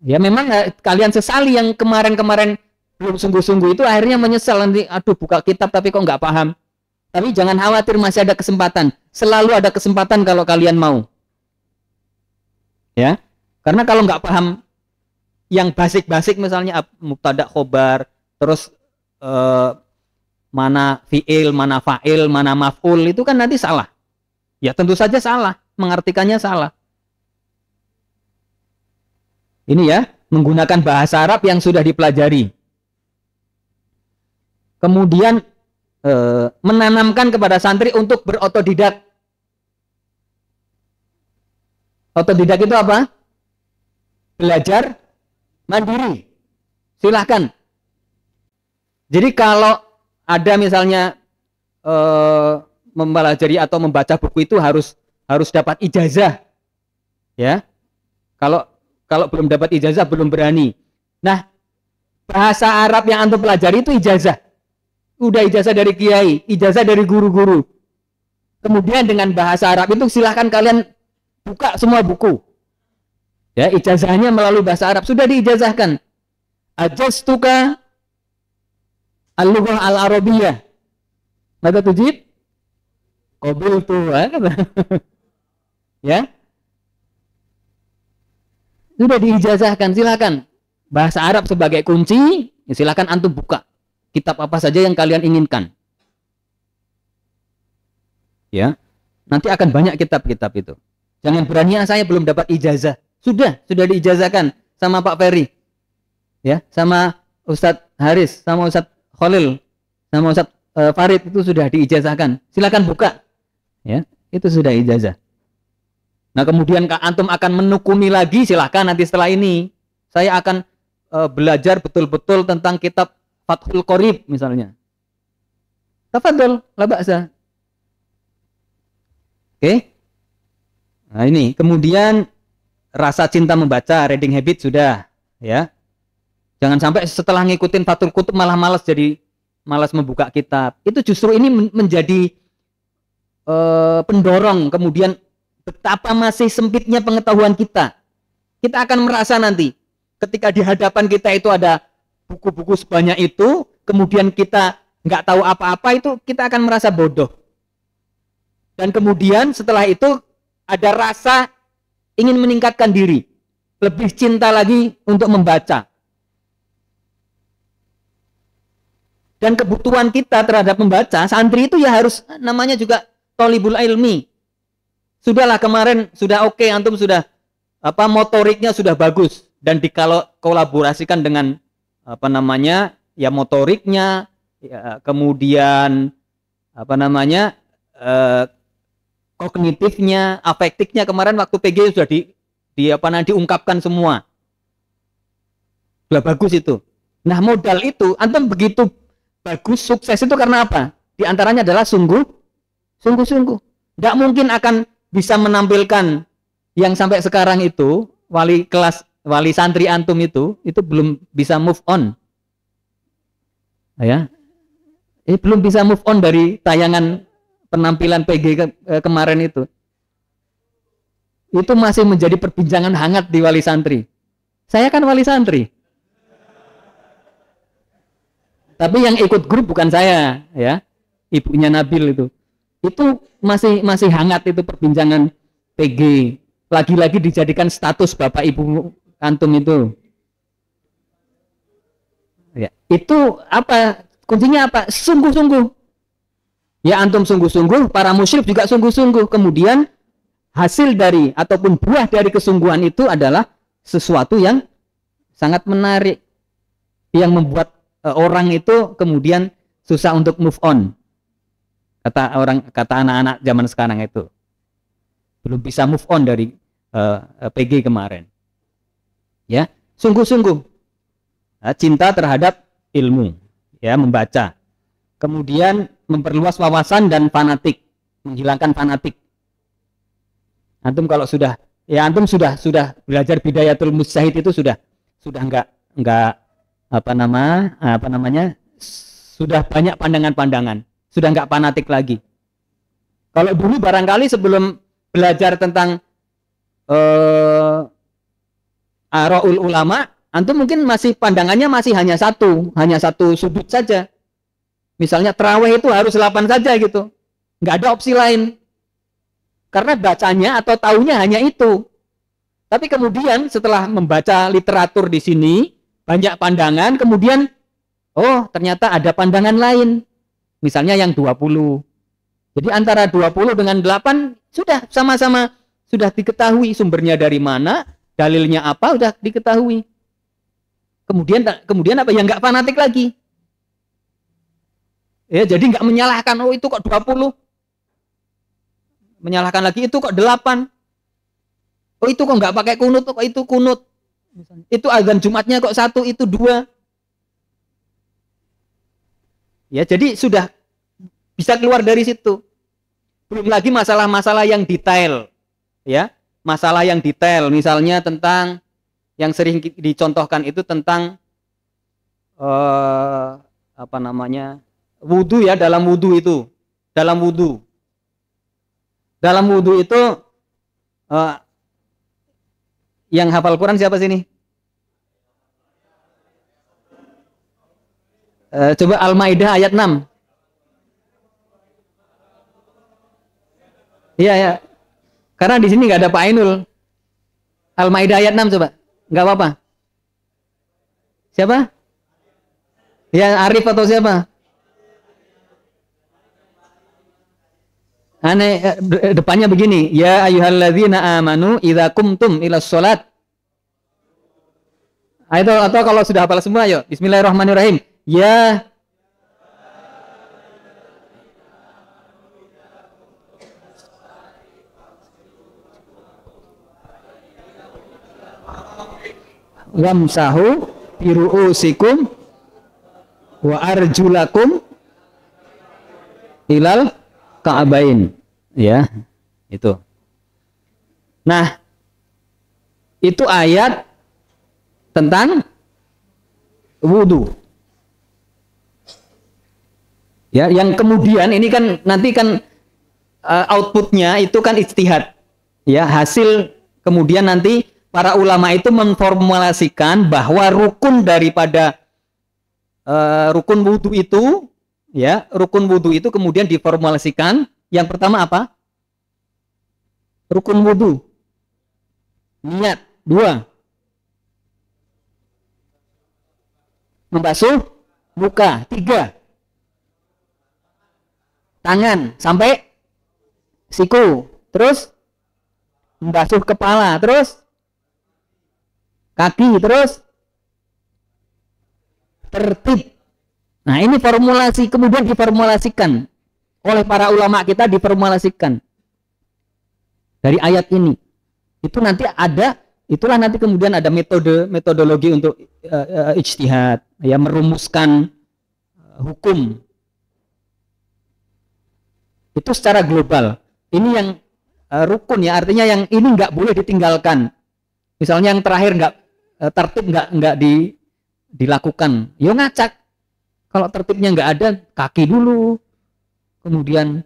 ya memang kalian sesali yang kemarin-kemarin belum sungguh-sungguh itu akhirnya menyesal nanti, aduh buka kitab tapi kok nggak paham. Tapi jangan khawatir, masih ada kesempatan. Selalu ada kesempatan kalau kalian mau. Ya, karena kalau nggak paham yang basic-basic misalnya mubtada khobar, terus mana fiil, mana fa'il, mana maf'ul, itu kan nanti salah. Ya tentu saja salah, mengartikannya salah. Ini ya, menggunakan bahasa Arab yang sudah dipelajari. Kemudian menanamkan kepada santri untuk berotodidak. Otodidak itu apa? Belajar mandiri. Silahkan. Jadi kalau ada misalnya mempelajari atau membaca buku itu harus dapat ijazah. Ya. Kalau belum dapat ijazah belum berani. Nah, bahasa Arab yang antum pelajari itu ijazah. Udah ijazah dari kiai, ijazah dari guru-guru. Kemudian dengan bahasa Arab itu silahkan kalian buka semua buku. Ya, ijazahnya melalui bahasa Arab sudah diijazahkan. Ajastuka al-lughah al-arabiyyah. Maka tujib? Qabiltu. Ya. Sudah diijazahkan, silakan. Bahasa Arab sebagai kunci, ya silakan antum buka kitab apa saja yang kalian inginkan. Ya. Nanti akan banyak kitab-kitab itu. Jangan berani, saya belum dapat ijazah. Sudah diijazahkan sama Pak Ferry. Ya, sama Ustadz Haris, sama Ustadz Khalil, sama Ustadz Farid itu sudah diijazahkan. Silakan buka. Ya, itu sudah ijazah. Nah, kemudian antum akan menekuni lagi, silahkan nanti setelah ini saya akan belajar betul-betul tentang kitab Fathul Qorib misalnya. Tafadhol, la ba'sa. Oke. Nah, ini kemudian rasa cinta membaca, reading habit sudah, ya. Jangan sampai setelah ngikutin Fathul Qutub malah malas, jadi malas membuka kitab. Itu justru ini menjadi pendorong kemudian betapa masih sempitnya pengetahuan kita. Kita akan merasa nanti ketika di hadapan kita itu ada buku-buku sebanyak itu, kemudian kita nggak tahu apa-apa, itu kita akan merasa bodoh. Dan kemudian setelah itu ada rasa ingin meningkatkan diri, lebih cinta lagi untuk membaca. Dan kebutuhan kita terhadap membaca, santri itu ya harus namanya juga thalibul ilmi. Sudahlah kemarin sudah oke, antum sudah motoriknya sudah bagus dan dikolaborasikan dengan ya motoriknya, ya, kemudian kognitifnya, afektifnya kemarin waktu PG sudah diungkapkan semua. Sudah bagus itu. Nah, modal itu antum begitu bagus, sukses itu karena apa? Di antaranya adalah sungguh-sungguh. Tidak mungkin akan bisa menampilkan yang sampai sekarang itu wali santri antum itu belum bisa move on. Ya. Belum bisa move on dari tayangan penampilan PG kemarin itu. Itu masih menjadi perbincangan hangat di wali santri. Saya kan wali santri. Tapi yang ikut grup bukan saya, ya. Ibunya Nabil itu. Itu masih masih hangat itu perbincangan PG. Lagi-lagi dijadikan status Bapak Ibu antum itu. Ya, itu apa? Kuncinya apa? Sungguh-sungguh. Ya antum sungguh-sungguh, para musyrik juga sungguh-sungguh. Kemudian hasil dari ataupun buah dari kesungguhan itu adalah sesuatu yang sangat menarik, yang membuat orang itu kemudian susah untuk move on. Kata anak-anak zaman sekarang itu belum bisa move on dari PG kemarin. Ya, sungguh-sungguh cinta terhadap ilmu, ya, membaca. Kemudian memperluas wawasan dan fanatik, menghilangkan fanatik. Antum kalau sudah, ya antum sudah belajar Bidayatul Mujtahid itu sudah enggak apa namanya sudah banyak pandangan-pandangan, sudah enggak fanatik lagi. Kalau dulu barangkali sebelum belajar tentang Ara'ul Ulama, antum mungkin masih pandangannya masih hanya satu sudut saja. Misalnya tarawih itu harus 8 saja gitu. Nggak ada opsi lain. Karena bacanya atau taunya hanya itu. Tapi kemudian setelah membaca literatur di sini, banyak pandangan, kemudian oh ternyata ada pandangan lain. Misalnya yang 20. Jadi antara 20 dengan 8 sudah sama-sama sudah diketahui sumbernya dari mana, dalilnya apa sudah diketahui. Kemudian apa? Yang nggak fanatik lagi. Ya, jadi nggak menyalahkan, oh itu kok 20. Menyalahkan lagi, itu kok 8. Oh itu kok nggak pakai kunut, kok itu kunut. Itu azan Jumatnya kok 1, itu 2. Ya, jadi sudah bisa keluar dari situ. Belum lagi masalah-masalah yang detail. Ya, masalah yang detail, misalnya tentang yang sering dicontohkan itu tentang wudu, ya, dalam wudu itu. Dalam wudu itu yang hafal Quran siapa sini? Coba Al-Maidah ayat 6. Iya ya. Karena di sini nggak ada Pak Ainul. Al-Maidah ayat 6 coba. Nggak apa-apa. Siapa? Ya, Arif atau siapa? Depannya begini, ya ayyuhalladzina amanu idza qumtum ilas shalat. Atau kalau sudah hafal semua, yuk bismillahirrahmanirrahim. Ya wamsahu biru'usikum wa arjulakum ilal ka'bain, ya, itu. Nah, itu ayat tentang wudu. Ya, yang kemudian ini kan nanti kan outputnya itu kan ijtihad. Ya, hasil kemudian nanti para ulama itu memformulasikan bahwa rukun daripada rukun wudu itu, ya, rukun wudu itu kemudian diformulasikan. Yang pertama apa? Rukun wudu. Niat. 2. Membasuh muka. 3. Tangan sampai siku. Terus membasuh kepala. Terus kaki. Terus tertib. Nah, ini formulasi kemudian diformulasikan oleh para ulama kita, diformulasikan dari ayat ini. Itu nanti ada, itulah nanti kemudian ada metodologi untuk ijtihad, ya, merumuskan hukum. Itu secara global. Ini yang rukun, ya, artinya yang ini nggak boleh ditinggalkan. Misalnya yang terakhir nggak tertib, nggak dilakukan, yo ngacak. Kalau tertibnya nggak ada, kaki dulu, kemudian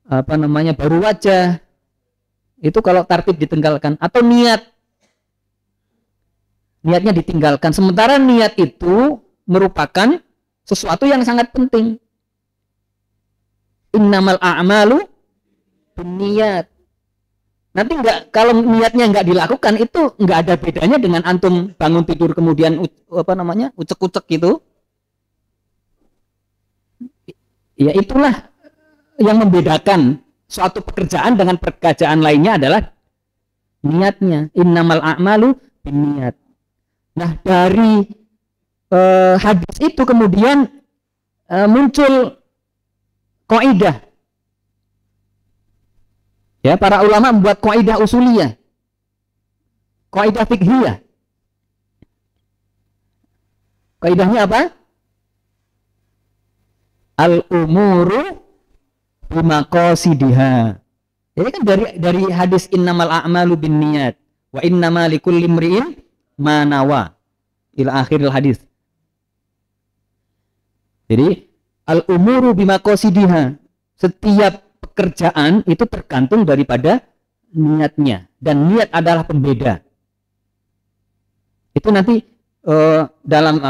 baru wajah. Itu kalau tertib ditinggalkan. Atau niatnya ditinggalkan. Sementara niat itu merupakan sesuatu yang sangat penting. Innamal a'malu niat. Nanti enggak, kalau niatnya enggak dilakukan itu enggak ada bedanya dengan antum bangun tidur kemudian ucek-ucek gitu. Ya itulah yang membedakan suatu pekerjaan dengan pekerjaan lainnya adalah niatnya. Innamal a'malu binniyat. Nah, dari hadis itu kemudian muncul kaidah. Ya, para ulama membuat kaidah usuliyah, kaidah fiqhiyah. Kaidahnya apa? Al-umuru bimaqasidiha. Ini kan dari hadis innamal a'malu binniyat wa innamal likulli imri'in ma nawa ila akhiril hadis. Jadi al-umuru bimaqasidiha. Setiap pekerjaan itu tergantung daripada niatnya, dan niat adalah pembeda. Itu nanti dalam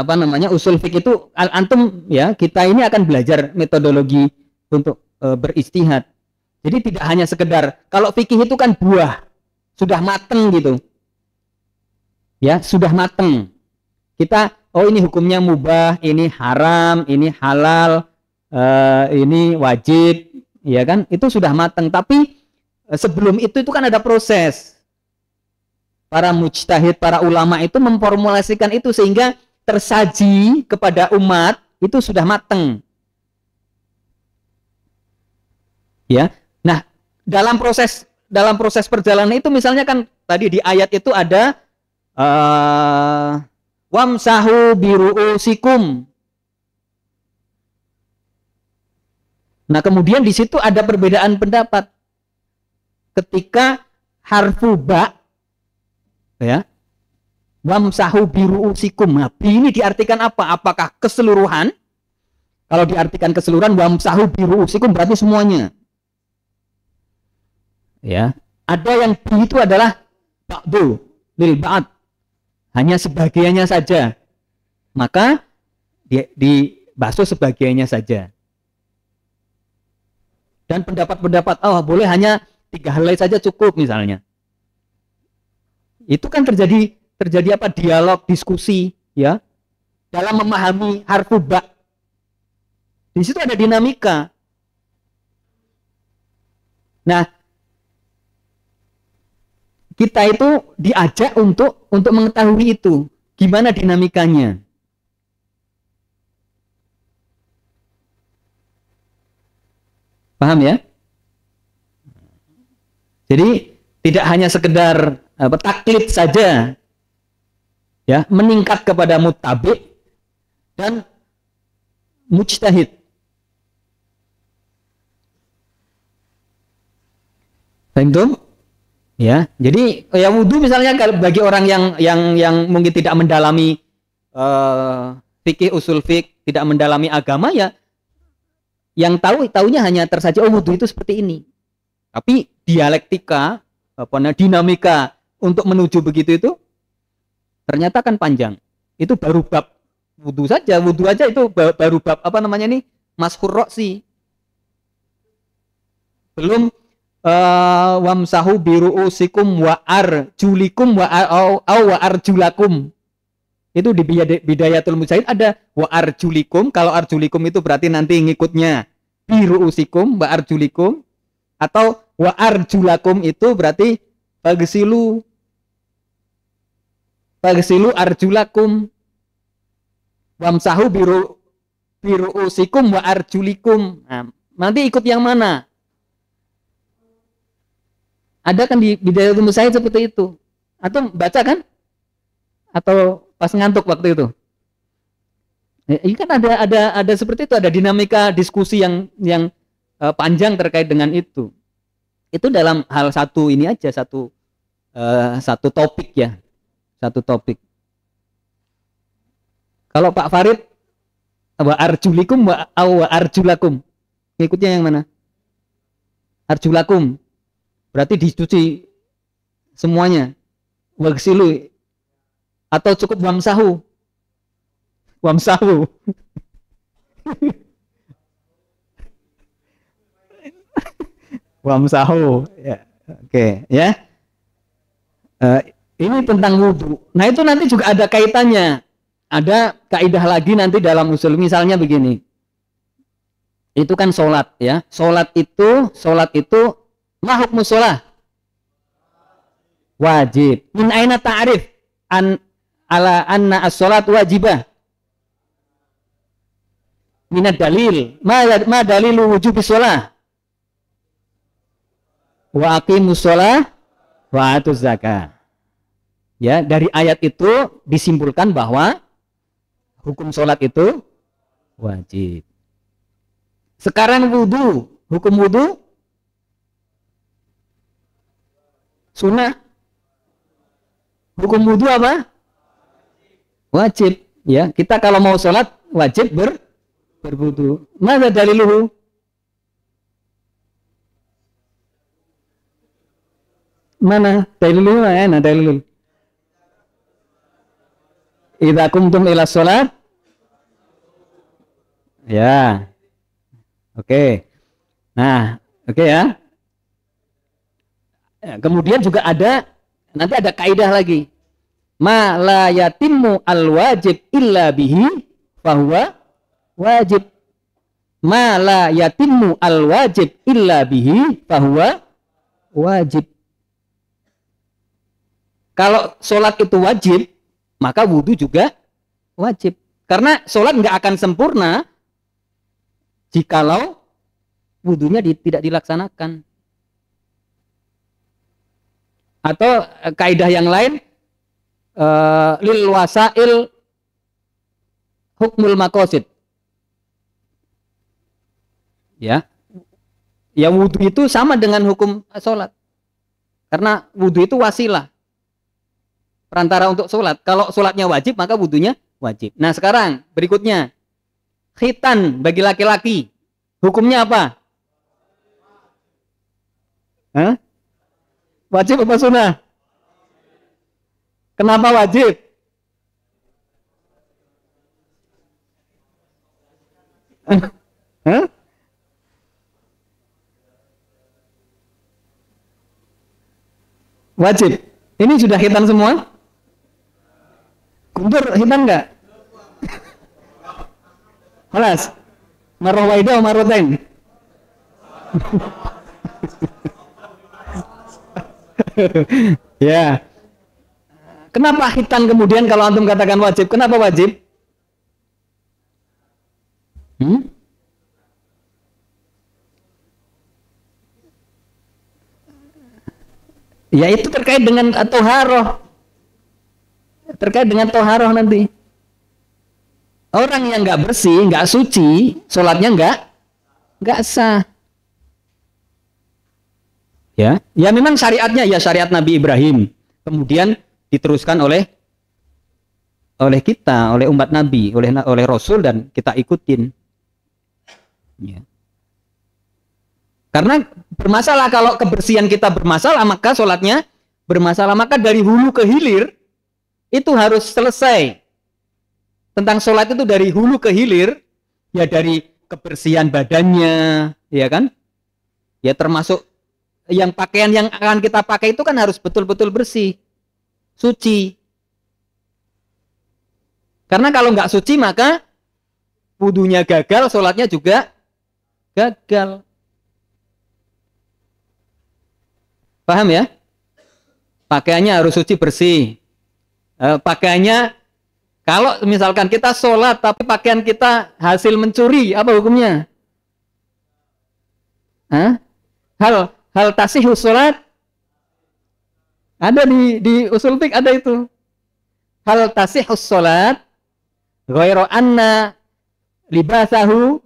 usul fikih itu antum ya, kita ini akan belajar metodologi untuk beristihad. Jadi tidak hanya sekedar, kalau fikih itu kan buah sudah mateng gitu ya, sudah mateng, kita ini hukumnya mubah, ini haram, ini halal, ini wajib, ya kan, itu sudah matang. Tapi sebelum itu kan ada proses. Para mujtahid, para ulama itu memformulasikan itu sehingga tersaji kepada umat itu sudah matang. Ya. Nah, dalam proses perjalanan itu misalnya kan tadi di ayat itu ada wamsahu biru'usikum. Nah, kemudian di situ ada perbedaan pendapat. Ketika harfu ba, ya, wamsahu biru'usikum. Nah, ini diartikan apa? Apakah keseluruhan? Kalau diartikan keseluruhan, wamsahu biru'usikum berarti semuanya. Ya, ada yang bi itu adalah ba'du lil ba'd, hanya sebagiannya saja. Maka dibasuh sebagiannya saja. Dan pendapat-pendapat, boleh hanya 3 helai saja cukup misalnya. Itu kan terjadi apa? Dialog, diskusi, ya, dalam memahami harfu ba. Di situ ada dinamika. Nah, kita itu diajak untuk mengetahui itu, gimana dinamikanya. Paham ya? Jadi tidak hanya sekedar taklid saja, ya, meningkat kepada muttabi dan mujtahid. Paham? Ya, jadi ya wudhu misalnya bagi orang yang mungkin tidak mendalami fikih usul fikih, tidak mendalami agama, ya yang taunya hanya tersaji wudhu itu seperti ini. Tapi dialektika, dinamika untuk menuju begitu itu ternyata kan panjang. Itu baru bab wudhu saja, wudhu aja itu baru bab mashhur roksi. Belum wamsahu biru'usikum wa arjulikum wa arjulakum. Itu di Bidayatul Mujtahid ada wa arjulikum. Kalau arjulikum itu berarti nanti ngikutnya biru'usikum wa arjulikum, atau wa arjulakum itu berarti fagsilu arjulakum, wamsahu biru'usikum wa arjulikum. Nah, nanti ikut yang mana? Ada kan di Bidayatul Mujtahid seperti itu. Atau baca kan? Atau pas ngantuk waktu itu? Ini kan ada seperti itu, ada dinamika diskusi yang panjang terkait dengan itu. Itu dalam hal satu ini aja, satu topik ya. Satu topik. Kalau Pak Farid wa arjulikum wa arjulakum, ngikutnya yang mana? Arjulakum. Berarti dicuci semuanya. Wagsilu atau cukup wamsahu? Wamsahu. Wamsahu. Ya. Oke, ya. Eh, ini tentang wudhu. Nah itu nanti juga ada kaitannya. Ada kaidah lagi nanti dalam usul. Misalnya begini. Itu kan sholat ya. Sholat itu ma hukmu sholat? Wajib. Min aina ta'rif an ala anna as-sholat wajibah? Minat dalil. Ma dalilu wujubi sholat? Wa aqimus sholat wa atuz zakah. Ya, dari ayat itu disimpulkan bahwa hukum sholat itu wajib. Sekarang wudhu, hukum wudhu sunnah. Hukum wudhu apa? Wajib. Ya, kita kalau mau sholat wajib berwudhu. Mana daliluhu? Mana daliluhu? Mana daliluhu? Idza kumtum ila sholat. Ya. Oke. Nah, oke ya. Kemudian juga ada nanti ada kaidah lagi. Ma la yatimmu al wajib illa bihi fahuwa wajib. Ma la yatimmu al wajib illa bihi fahuwa wajib. Kalau sholat itu wajib, maka wudhu juga wajib. Karena sholat nggak akan sempurna jikalau wudhunya tidak dilaksanakan. Atau kaidah yang lain, lil wasail hukmul maqasid. Ya, ya wudhu itu sama dengan hukum sholat. Karena wudhu itu wasilah, perantara untuk sholat. Kalau sholatnya wajib, maka wudhunya wajib. Nah sekarang berikutnya, khitan bagi laki-laki, hukumnya apa? Hah? Wajib apa sunnah? Kenapa wajib? Hah? Wajib. Ini sudah khitan semua? Guntur khitan enggak? Halas. Marrah waidah atau marratain? Ya. Kenapa khitan kemudian kalau antum katakan wajib? Kenapa wajib? Ya itu terkait dengan toharoh. Terkait dengan toharoh nanti. Orang yang nggak bersih, nggak suci, sholatnya nggak sah. Ya memang syariatnya ya syariat Nabi Ibrahim. Kemudian diteruskan oleh kita, oleh umat Nabi, oleh Rasul dan kita ikutin. Ya. Karena bermasalah kalau kebersihan kita bermasalah, maka sholatnya bermasalah. Maka dari hulu ke hilir itu harus selesai. Tentang sholat itu dari hulu ke hilir, ya dari kebersihan badannya, ya kan? Ya termasuk yang pakaian yang akan kita pakai itu kan harus betul-betul bersih, suci. Karena kalau nggak suci maka wudunya gagal, sholatnya juga gagal. Paham ya? Pakaiannya harus suci bersih. Pakaiannya kalau misalkan kita sholat tapi pakaian kita hasil mencuri, apa hukumnya? Hal tasihus sholat? Ada di usul fiqh ada itu. Hal tasihus sholat ghairu anna libasahu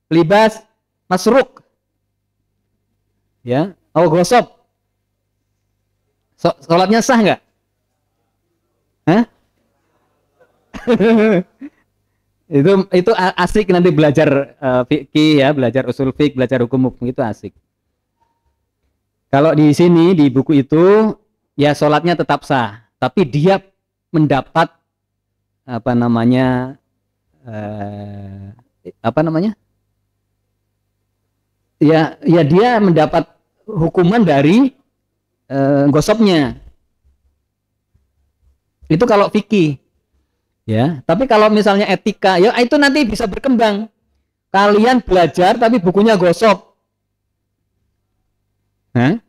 libas masruk. Ya, ghasab. Sholatnya sah nggak? Itu asik nanti belajar fikih ya, belajar usul fikih, belajar hukum itu asik. Kalau di sini di buku itu ya sholatnya tetap sah, tapi dia mendapat apa namanya ya dia mendapat hukuman dari gosoknya. Itu kalau fikih. Ya, tapi kalau misalnya etika, ya itu nanti bisa berkembang. Kalian belajar tapi bukunya gosok. Nah,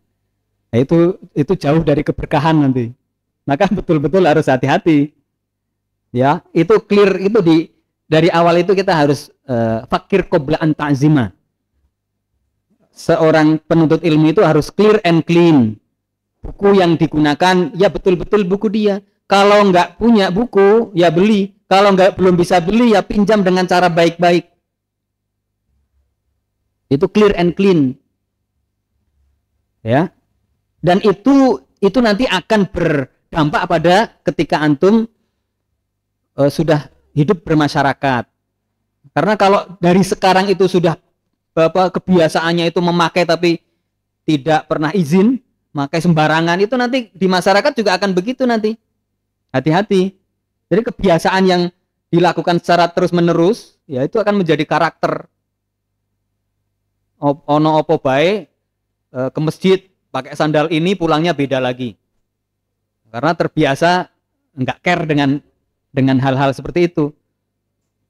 itu jauh dari keberkahan nanti. Maka betul-betul harus hati-hati. Ya, itu clear, itu dari awal itu kita harus fakir qabla an ta'zima. Seorang penuntut ilmu itu harus clear and clean. Buku yang digunakan ya betul-betul buku dia. Kalau nggak punya buku ya beli. Kalau belum bisa beli ya pinjam dengan cara baik-baik. Itu clear and clean. Ya. Dan itu nanti akan berdampak pada ketika antum sudah hidup bermasyarakat. Karena kalau dari sekarang itu sudah kebiasaannya itu memakai tapi tidak pernah izin, memakai sembarangan, itu nanti di masyarakat juga akan begitu nanti. Hati-hati. Jadi kebiasaan yang dilakukan secara terus-menerus, ya itu akan menjadi karakter. Ono opo bae ke masjid pakai sandal ini, pulangnya beda lagi. Karena terbiasa nggak care dengan hal-hal seperti itu.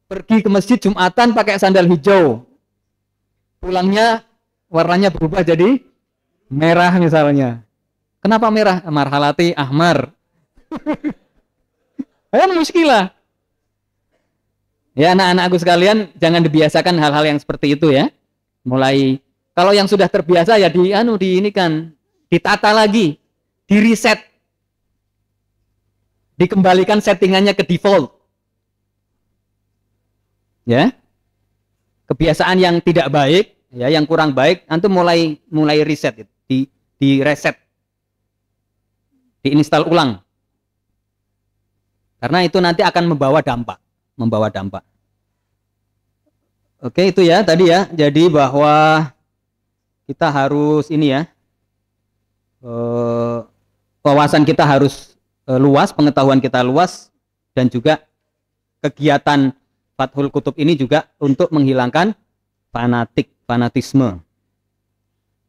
Pergi ke masjid Jumatan pakai sandal hijau, pulangnya warnanya berubah jadi merah misalnya. Kenapa merah? Marhalati ahmar. Kan muskilah. Ya anak-anakku sekalian, jangan dibiasakan hal-hal yang seperti itu ya. Mulai kalau yang sudah terbiasa ya ditata lagi, di reset, dikembalikan settingannya ke default. Ya, kebiasaan yang tidak baik, ya yang kurang baik, antum mulai reset, di reset, diinstal ulang. Karena itu nanti akan membawa dampak. Oke, itu ya tadi ya. Jadi bahwa kita harus ini ya, wawasan kita harus luas, pengetahuan kita luas, dan juga kegiatan Fathul Kutub ini juga untuk menghilangkan fanatisme.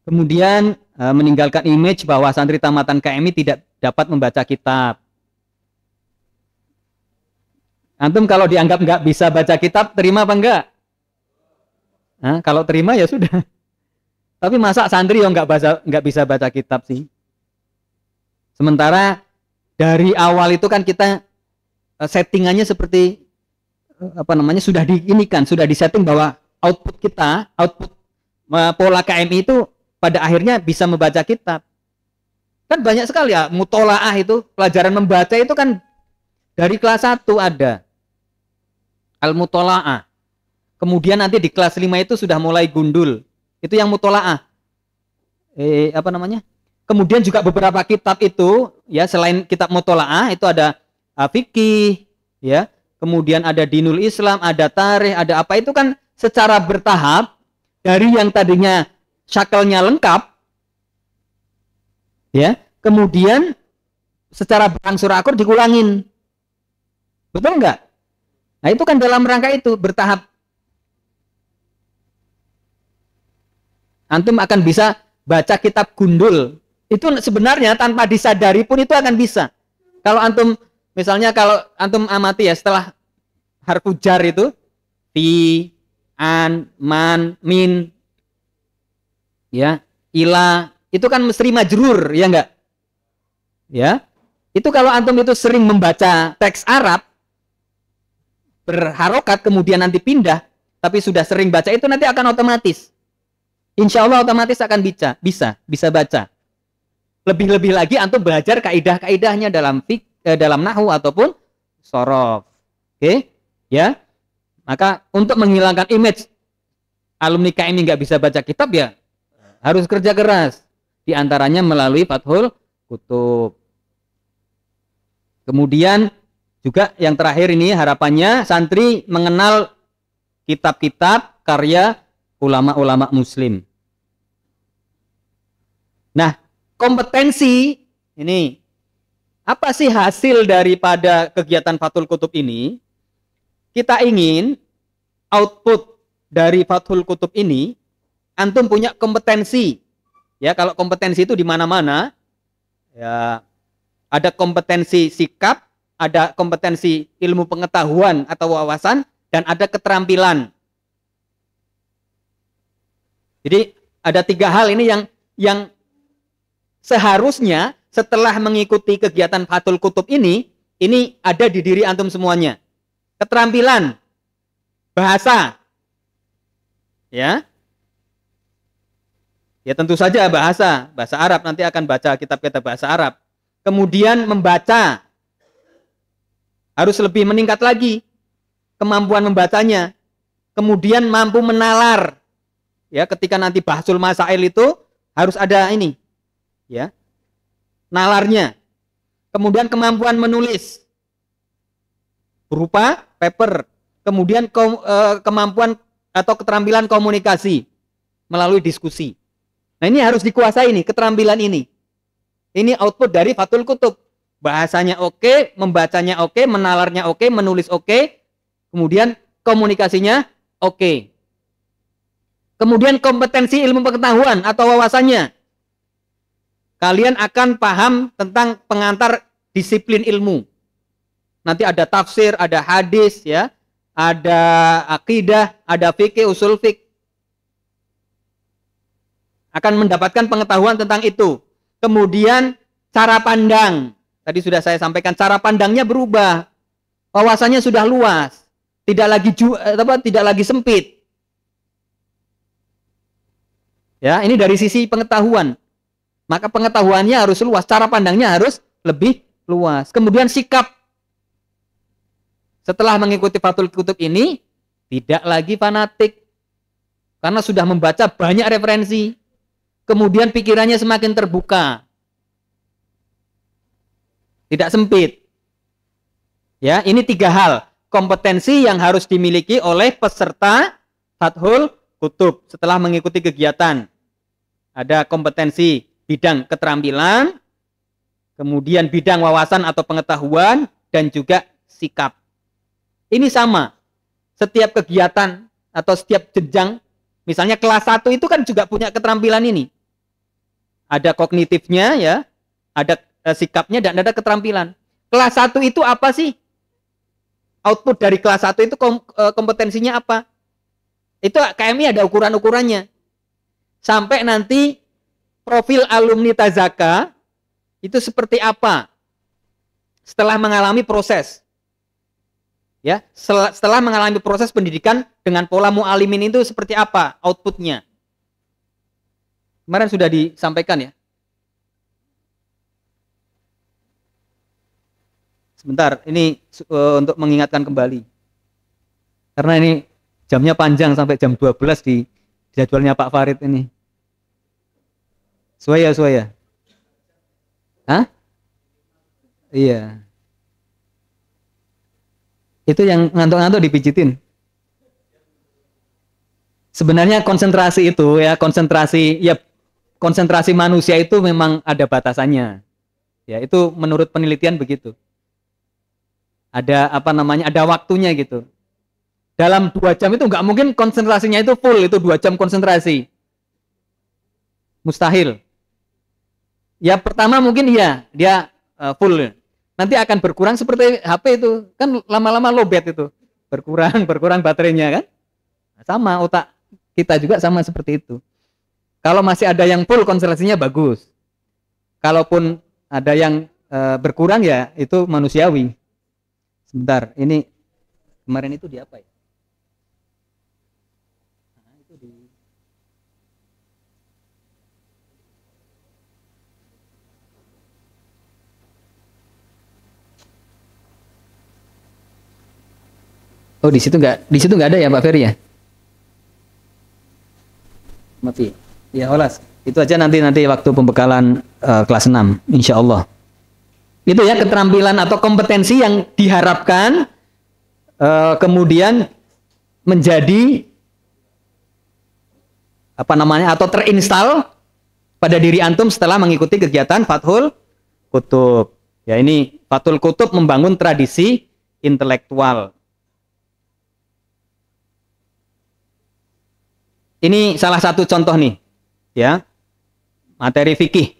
Kemudian meninggalkan image bahwa santri tamatan KMI tidak dapat membaca kitab. Antum kalau dianggap nggak bisa baca kitab, terima apa enggak? Nah, kalau terima ya sudah. Tapi masa santri yang nggak bisa baca kitab sih? Sementara dari awal itu kan kita settingannya seperti sudah sudah disetting bahwa output pola KMI itu pada akhirnya bisa membaca kitab. Kan banyak sekali ya mutolaah itu, pelajaran membaca itu kan dari kelas 1 ada al-mutolaah. Kemudian nanti di kelas 5 itu sudah mulai gundul. Itu yang mutolaah. Kemudian juga beberapa kitab itu ya selain kitab mutolaah itu ada fikih ya. Kemudian ada dinul Islam, ada tarikh, ada apa, itu kan secara bertahap dari yang tadinya syakelnya lengkap ya, kemudian secara berangsur-angsur dikurangin. Betul enggak? Nah, itu kan dalam rangka itu bertahap. Antum akan bisa baca kitab gundul. Itu sebenarnya tanpa disadari pun itu akan bisa. Kalau antum misalnya kalau antum amati ya setelah harfu jar itu fi, an, man, min ya, ila, itu kan mesti majrur ya enggak? Ya. Itu kalau antum itu sering membaca teks Arab berharokat kemudian nanti pindah, tapi sudah sering baca itu nanti akan otomatis. Insya Allah otomatis akan bisa baca. Lebih-lebih lagi antum belajar kaidah-kaidahnya dalam nahwu ataupun sorof. Oke, ya. Maka untuk menghilangkan image alumni KMI nggak bisa baca kitab ya harus kerja keras. Di antaranya melalui Fathul Kutub. Kemudian juga yang terakhir ini harapannya santri mengenal kitab-kitab karya ulama-ulama muslim. Nah, kompetensi ini apa sih hasil daripada kegiatan Fathul Kutub ini? Kita ingin output dari Fathul Kutub ini antum punya kompetensi Ya, kalau kompetensi itu di mana-mana. Ya, ada kompetensi sikap, ada kompetensi ilmu pengetahuan atau wawasan, dan ada keterampilan. Jadi ada 3 hal ini yang seharusnya setelah mengikuti kegiatan Fathul Kutub ini ada di diri antum semuanya. Keterampilan bahasa. Ya. Ya tentu saja bahasa Arab, nanti akan baca kitab-kitab bahasa Arab. Kemudian membaca. Harus lebih meningkat lagi kemampuan membacanya. Kemudian mampu menalar. Ya, ketika nanti bahsul masail itu harus ada ini. Ya. Nalarnya. Kemudian kemampuan menulis berupa paper. Kemudian kemampuan atau keterampilan komunikasi melalui diskusi. Nah, ini harus dikuasai nih, keterampilan ini. Ini output dari Fathul Kutub. Bahasanya oke, membacanya oke, menalarnya oke, menulis oke, kemudian komunikasinya oke. Kemudian kompetensi ilmu pengetahuan atau wawasannya. Kalian akan paham tentang pengantar disiplin ilmu. Nanti ada tafsir, ada hadis, ya, ada akidah, ada fikih, usul fikih. Akan mendapatkan pengetahuan tentang itu. Kemudian cara pandang. Tadi sudah saya sampaikan, cara pandangnya berubah. Wawasannya sudah luas. Tidak lagi sempit. Ya, ini dari sisi pengetahuan. Maka pengetahuannya harus luas, cara pandangnya harus lebih luas. Kemudian sikap. Setelah mengikuti Fathul Kutub ini, tidak lagi fanatik. Karena sudah membaca banyak referensi. Kemudian pikirannya semakin terbuka. Tidak sempit. Ya, ini 3 hal. Kompetensi yang harus dimiliki oleh peserta Fathul Kutub setelah mengikuti kegiatan. Ada kompetensi bidang keterampilan, kemudian bidang wawasan atau pengetahuan, dan juga sikap. Ini sama. Setiap kegiatan atau setiap jenjang, misalnya kelas 1 itu kan juga punya keterampilan ini. Ada kognitifnya, ya, ada sikapnya, dan ada keterampilan. Kelas 1 itu apa sih? Output dari kelas 1 itu kompetensinya apa? Itu KMI ada ukuran-ukurannya. Sampai nanti profil alumni Tazaka itu seperti apa? Setelah mengalami proses. Ya, setelah mengalami proses pendidikan dengan pola mu'alimin itu seperti apa outputnya? Kemarin sudah disampaikan, ya. Sebentar, ini untuk mengingatkan kembali. Karena ini jamnya panjang sampai jam 12 di jadwalnya Pak Farid ini. Suaya. Hah? Iya. Itu yang ngantuk-ngantuk dipijitin. Sebenarnya konsentrasi itu, ya, konsentrasi manusia itu memang ada batasannya. Ya, itu menurut penelitian begitu. Ada ada waktunya gitu. Dalam 2 jam itu nggak mungkin konsentrasinya itu full, itu 2 jam konsentrasi. Mustahil. Ya pertama mungkin iya, dia full. Nanti akan berkurang seperti HP itu. Kan lama-lama lowbat itu. Berkurang baterainya kan. Sama otak kita juga sama seperti itu. Kalau masih ada yang full konsentrasinya bagus. Kalaupun ada yang berkurang, ya itu manusiawi. Sebentar, ini kemarin itu di apa ya? Nah, itu di Oh, di situ nggak ada ya Pak Ferry, ya? Mati. Ya, olas. Itu aja nanti waktu pembekalan kelas 6, insya Allah. Itu ya keterampilan atau kompetensi yang diharapkan kemudian menjadi atau terinstal pada diri antum setelah mengikuti kegiatan Fathul Kutub. Ya, ini Fathul Kutub membangun tradisi intelektual. Ini salah satu contoh nih, ya. materi fikih.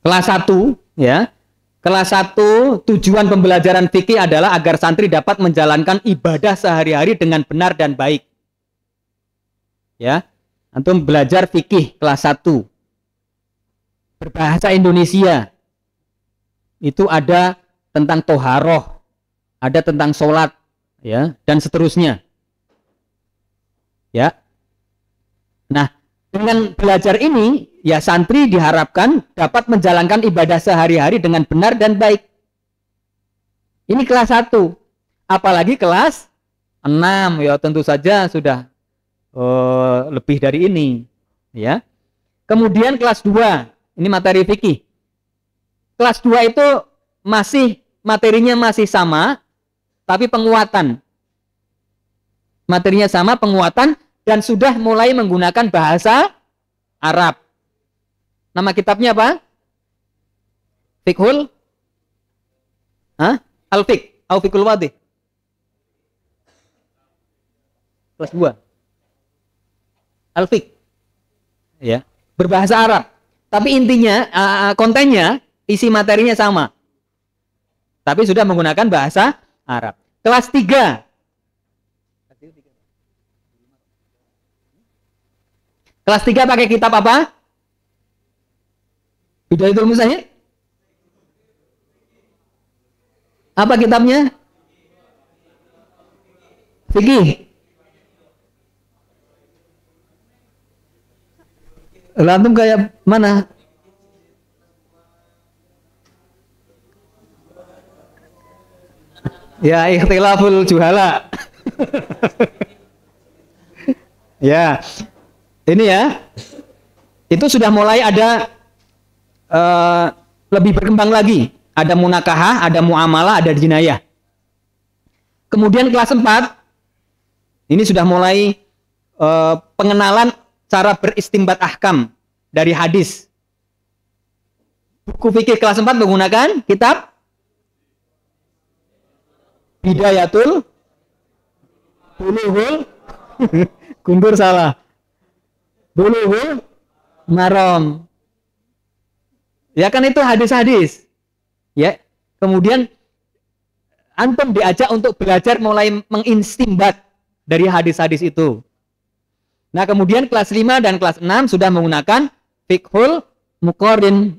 Kelas 1, ya. Kelas 1 tujuan pembelajaran fikih adalah agar santri dapat menjalankan ibadah sehari-hari dengan benar dan baik. Ya. Antum belajar fikih kelas 1. Berbahasa Indonesia. Itu ada tentang toharoh, ada tentang sholat, ya, dan seterusnya. Ya. Nah, dengan belajar ini, ya santri diharapkan dapat menjalankan ibadah sehari-hari dengan benar dan baik. Ini kelas 1. Apalagi kelas 6, ya tentu saja sudah lebih dari ini. Ya. Kemudian kelas 2, ini materi fikih. Kelas 2 itu materinya masih sama, tapi penguatan. Materinya sama, penguatan, dan sudah mulai menggunakan bahasa Arab. Nama kitabnya apa? Fiqhul Al-Fiqh atau Fiqhul Wadih? Kelas 2. Al-Fiqh. Ya, berbahasa Arab. Tapi intinya, kontennya, isi materinya sama. Tapi sudah menggunakan bahasa Arab. Kelas 3. Kelas 3 pakai kitab apa? Bidayatul Mujtahid? Apa kitabnya? Fikih. Antum kayak mana? Ya, ikhtilaful juhala. Ya. Ini ya, itu sudah mulai ada lebih berkembang lagi. Ada munakahah, ada muamalah, ada jinayah. Kemudian kelas 4, ini sudah mulai pengenalan cara beristimbat ahkam dari hadis. Buku fikih kelas 4 menggunakan kitab Bidayatul Bulughul Guntur salah. Bulughul Maram. Ya kan itu hadis-hadis. Ya. Kemudian antum diajak untuk belajar mulai mengistimbat dari hadis-hadis itu. Nah, kemudian kelas 5 dan kelas 6 sudah menggunakan Fiqhul Muqarrin.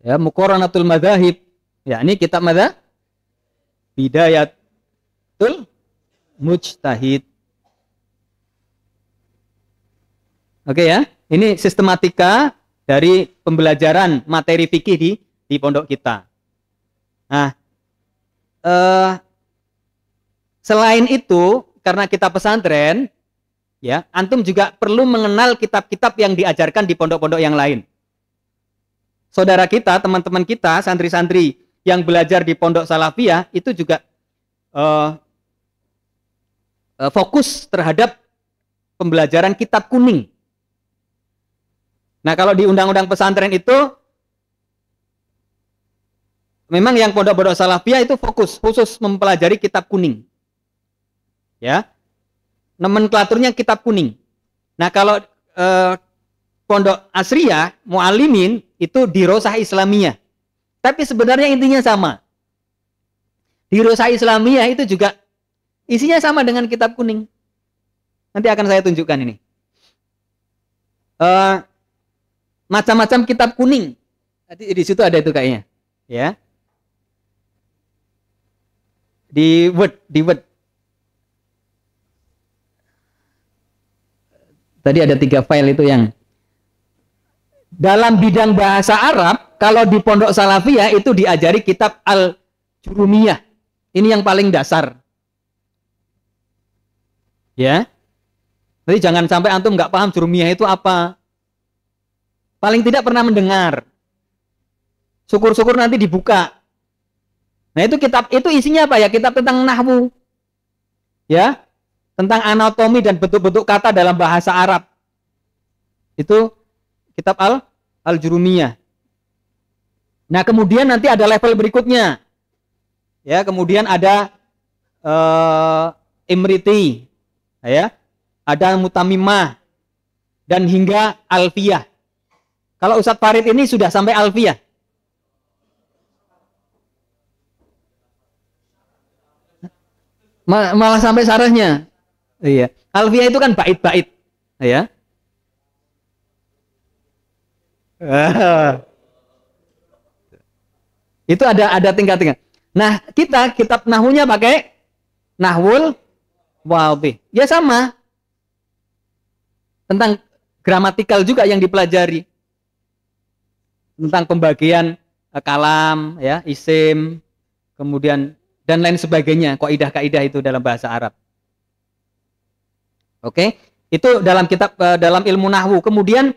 Ya, Muqarranatul Madzahib. Ya, ini kitab madzhab Bidayatul Mujtahid. Oke ya, ini sistematika dari pembelajaran materi fikih di pondok kita. Nah, selain itu, karena kita pesantren, ya, antum juga perlu mengenal kitab-kitab yang diajarkan di pondok-pondok yang lain. Saudara kita, teman-teman kita, santri-santri yang belajar di pondok Salafiyah itu juga fokus terhadap pembelajaran kitab kuning. Nah, kalau di undang-undang pesantren itu memang yang pondok-pondok Salafiyah itu fokus khusus mempelajari kitab kuning. Ya. Nomenklaturnya kitab kuning. Nah, kalau pondok Asriyah, Muallimin itu dirosah Islamiyah. Tapi sebenarnya intinya sama. Dirosah Islamiyah itu juga isinya sama dengan kitab kuning. Nanti akan saya tunjukkan ini. Macam-macam kitab kuning. Di situ ada itu kayaknya, ya. Di Word. Tadi ada 3 file itu yang dalam bidang bahasa Arab. Kalau di pondok Salafiyah itu diajari kitab Al-Jurumiyah. Ini yang paling dasar. Ya. Jadi jangan sampai antum nggak paham Jurumiyah itu apa. Paling tidak pernah mendengar. Syukur-syukur nanti dibuka. Nah, itu kitab itu isinya apa ya? Kitab tentang nahwu. Ya. Tentang anatomi dan bentuk-bentuk kata dalam bahasa Arab. Itu kitab Al-Jurumiyah. Nah, kemudian nanti ada level berikutnya. Ya, kemudian ada Imriti. Ya. Ada Mutamimah. dan hingga alfiyah. Kalau Ustadz Farid ini sudah sampai alfiyah. Malah sampai syarahnya. Iya. Alfiyah itu kan bait-bait, ya. Itu ada tingkat-tingkat. Nah, kita kitab nahwunya pakai Nahwul Wadhih. Ya sama. Tentang gramatikal juga yang dipelajari. Tentang pembagian kalam, ya, isim, kemudian dan lain sebagainya, kaidah-kaidah itu dalam bahasa Arab. Oke, itu dalam kitab dalam ilmu nahwu. Kemudian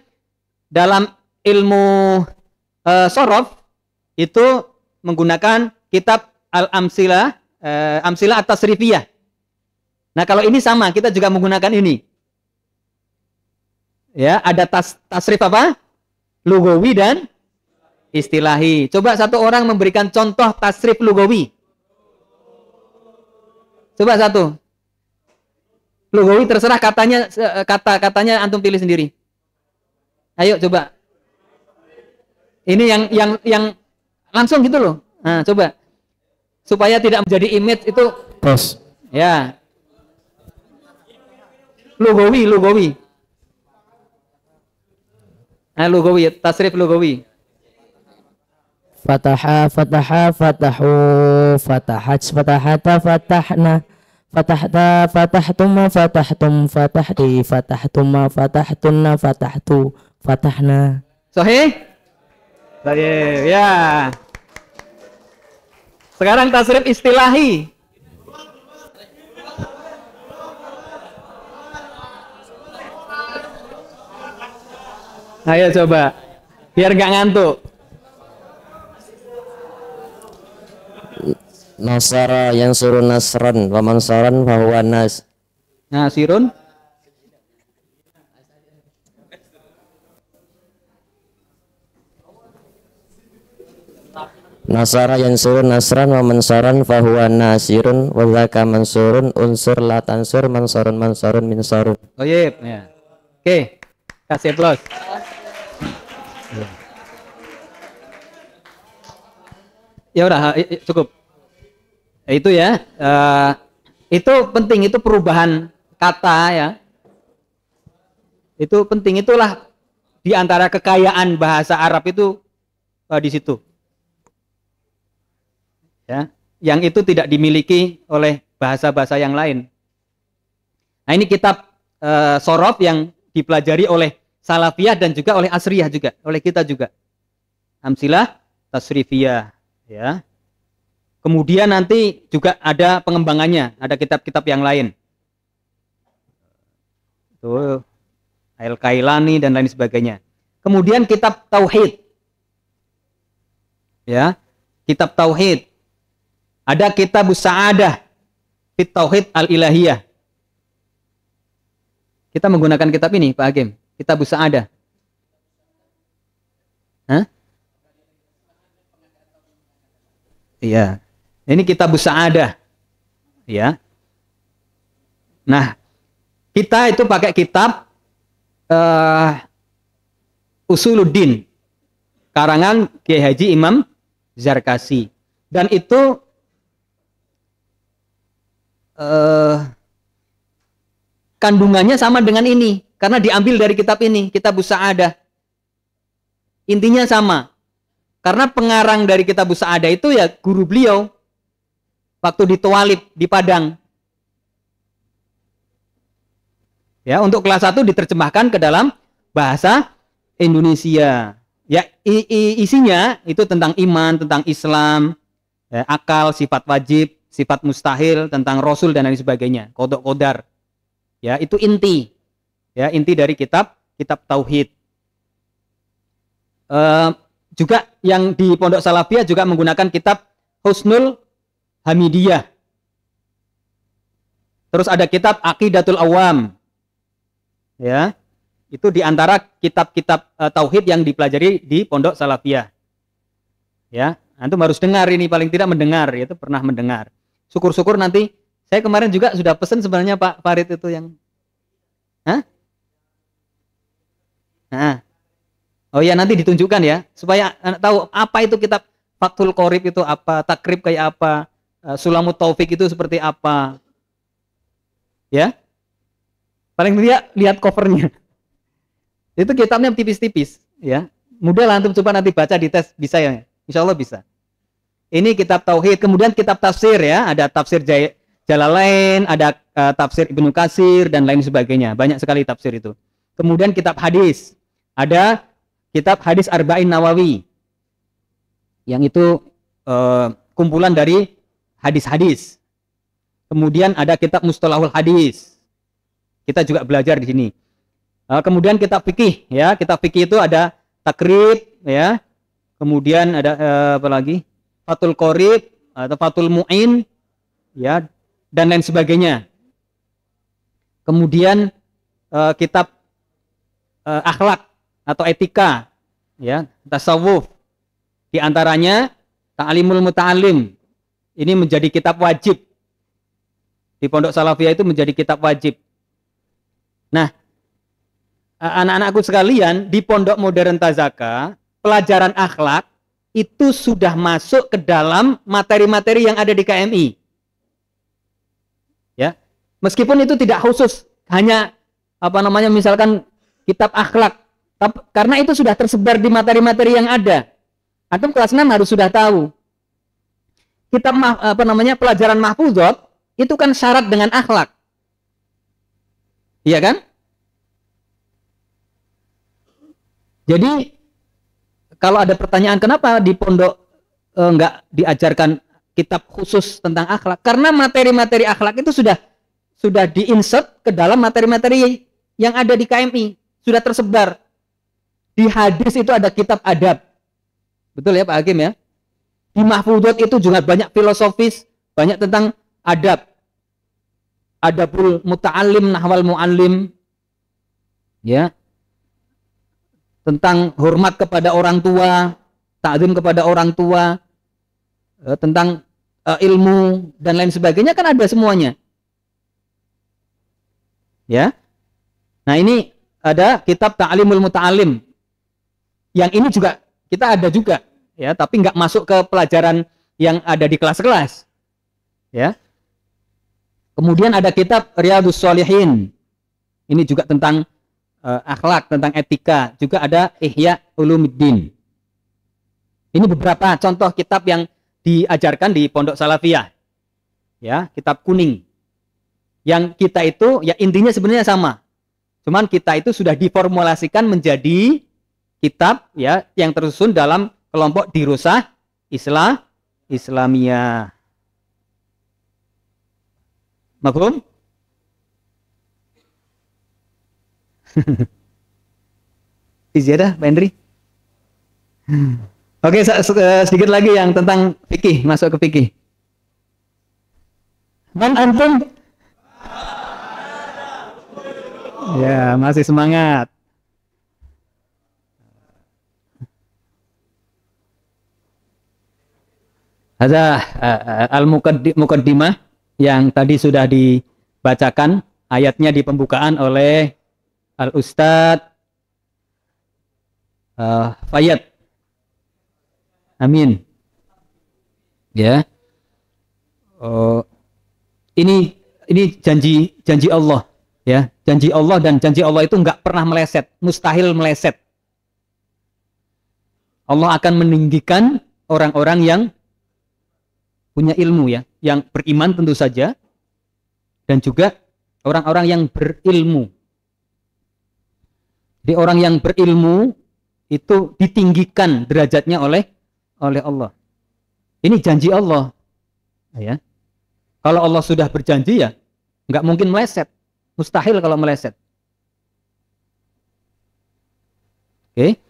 dalam ilmu sorof itu menggunakan kitab Al-Amsilah, Amsilah At-Tasrifiyah. Nah, kalau ini sama, kita juga menggunakan ini. Ya, ada tasrif apa? Lugawi dan istilahi. Coba satu orang memberikan contoh tasrif lugawi. Coba satu. Lugawi terserah katanya antum pilih sendiri. Ayo coba. Ini yang langsung gitu loh. Nah, coba. Supaya tidak menjadi image itu Tos. ya. Lugawi. Nah, lugawi, tasrif lugawi. Fataha, fatahu, fatahat, fatahata, fatahna, fatahta, fatahtum, fatahti, fatahtum, fatahtunna, fatahtu, fatahna. Sahih? Sahih, ya. Sekarang tasrif istilahi. Ayo coba, biar nggak ngantuk. Nasara yang suruh nasran wa mansaran fahuwa nas. Nasirun. Nasara yang suruh nasran wa mansaran fahuwa nasirun wa dzaka mansurun unsur la tansur mansarun minsarun. Oh iya, ya. Oke, kasih plus. Ya udah, cukup. Itu ya, itu penting, itu perubahan kata ya. Itu penting, itulah di antara kekayaan bahasa Arab itu di situ. Ya, yang itu tidak dimiliki oleh bahasa-bahasa yang lain. Nah, ini kitab sorof yang dipelajari oleh Salafiyah dan juga oleh Asriyah juga, oleh kita juga. Amsilah Tasrifiyah, ya. Kemudian nanti juga ada pengembangannya, ada kitab-kitab yang lain. Tuh, Al-Kailani dan lain sebagainya. Kemudian kitab Tauhid. Ya, kitab Tauhid. Ada kitab Sa'adah Fit Tauhid Al-Ilahiyah. Kita menggunakan kitab ini, Pak Hakim. Kitab Sa'adah. Hah? Iya. Ini kitab Sa'adah. Ya. Nah, kita itu pakai kitab Usuluddin karangan Kiai Haji Imam Zarkasi. Dan itu kandungannya sama dengan ini karena diambil dari kitab ini, kitab Sa'adah. Intinya sama. Karena pengarang dari kitab Sa'adah itu ya guru beliau waktu di Tawalib di Padang. Ya, untuk kelas 1 diterjemahkan ke dalam bahasa Indonesia. Ya, isinya itu tentang iman, tentang Islam, ya, akal, sifat wajib, sifat mustahil, tentang Rasul dan lain sebagainya, kodok kodar. Ya, itu inti. Ya, inti dari kitab Tauhid. Juga yang di Pondok Salafiyah juga menggunakan kitab Husnul Hamidiyah. Terus ada kitab Aqidatul Awam. Ya, itu di antara kitab-kitab tauhid yang dipelajari di Pondok Salafiyah. Ya, antum harus dengar ini, paling tidak mendengar, yaitu pernah mendengar. Syukur-syukur nanti saya kemarin juga sudah pesan sebenarnya Pak Farid itu yang Nah. Oh ya, nanti ditunjukkan ya, supaya anak tahu apa itu kitab Fathul Qorib itu apa, Takrib kayak apa, Sulamut Taufik itu seperti apa. Ya. Paling tidak lihat covernya. Itu kitabnya tipis-tipis, ya. Mudah lah antum coba nanti baca di tes, bisa ya. Insya Allah bisa. Ini kitab tauhid, kemudian kitab tafsir ya, ada tafsir Jalalain, ada tafsir Ibnu Katsir dan lain sebagainya. Banyak sekali tafsir itu. Kemudian kitab hadis. Ada kitab Hadis Arba'in Nawawi. Yang itu kumpulan dari hadis-hadis. Kemudian ada kitab Mustalahul Hadis. Kita juga belajar di sini. Kemudian kitab fikih ya, kitab fikih itu ada Takrib ya. Kemudian ada apa lagi? Fathul Qorib atau Fathul Mu'in ya, dan lain sebagainya. Kemudian kitab akhlak atau etika ya, tasawuf. Di antaranya Ta'limul Muta'allim. Ini menjadi kitab wajib. Di Pondok Salafiyah itu menjadi kitab wajib. Nah, anak-anakku sekalian, di Pondok Modern Tazaka, pelajaran akhlak itu sudah masuk ke dalam materi-materi yang ada di KMI. Ya. Meskipun itu tidak khusus hanya misalkan kitab akhlak, karena itu sudah tersebar di materi-materi yang ada. Antum kelas 6 harus sudah tahu. Kitab pelajaran mahfuzat itu kan syarat dengan akhlak. Iya kan? Jadi kalau ada pertanyaan kenapa di pondok enggak diajarkan kitab khusus tentang akhlak? Karena materi-materi akhlak itu sudah diinsert ke dalam materi-materi yang ada di KMI, sudah tersebar. Di hadis itu ada kitab adab. Betul ya Pak Hakim ya? Di mahfuzat itu juga banyak filosofis, banyak tentang adab. Adabul muta'allim, nahwal mu'allim. Ya. Tentang hormat kepada orang tua, ta'zim kepada orang tua, tentang ilmu dan lain sebagainya kan ada semuanya. Ya. Nah, ini ada kitab Ta'limul Muta'allim. Yang ini juga kita ada juga, ya, tapi nggak masuk ke pelajaran yang ada di kelas-kelas. Ya. Kemudian ada kitab Riyadhus Shalihin. Ini juga tentang akhlak, tentang etika. Juga ada Ihya Ulumuddin. Ini beberapa contoh kitab yang diajarkan di Pondok Salafiyah. Ya, kitab kuning. Yang kita itu ya intinya sebenarnya sama. Cuman kita itu sudah diformulasikan menjadi kitab ya yang tersusun dalam kelompok dirusah Islamiyah. Mafhum? Iziadah, Pak Hendri. Oke, sedikit lagi yang tentang fikih, masuk ke fikih. Man antum? Ya, masih semangat. Ada al-muqaddimah yang tadi sudah dibacakan ayatnya di pembukaan oleh Al-Ustadz Fayyad. Amin. Ya. Ini janji Allah, ya. Janji Allah, dan janji Allah itu nggak pernah meleset, mustahil meleset. Allah akan meninggikan orang-orang yang punya ilmu, ya, yang beriman tentu saja, dan juga orang-orang yang berilmu. Jadi orang yang berilmu itu ditinggikan derajatnya oleh Allah. Ini janji Allah, ya. Kalau Allah sudah berjanji ya nggak mungkin meleset, mustahil kalau meleset. Oke.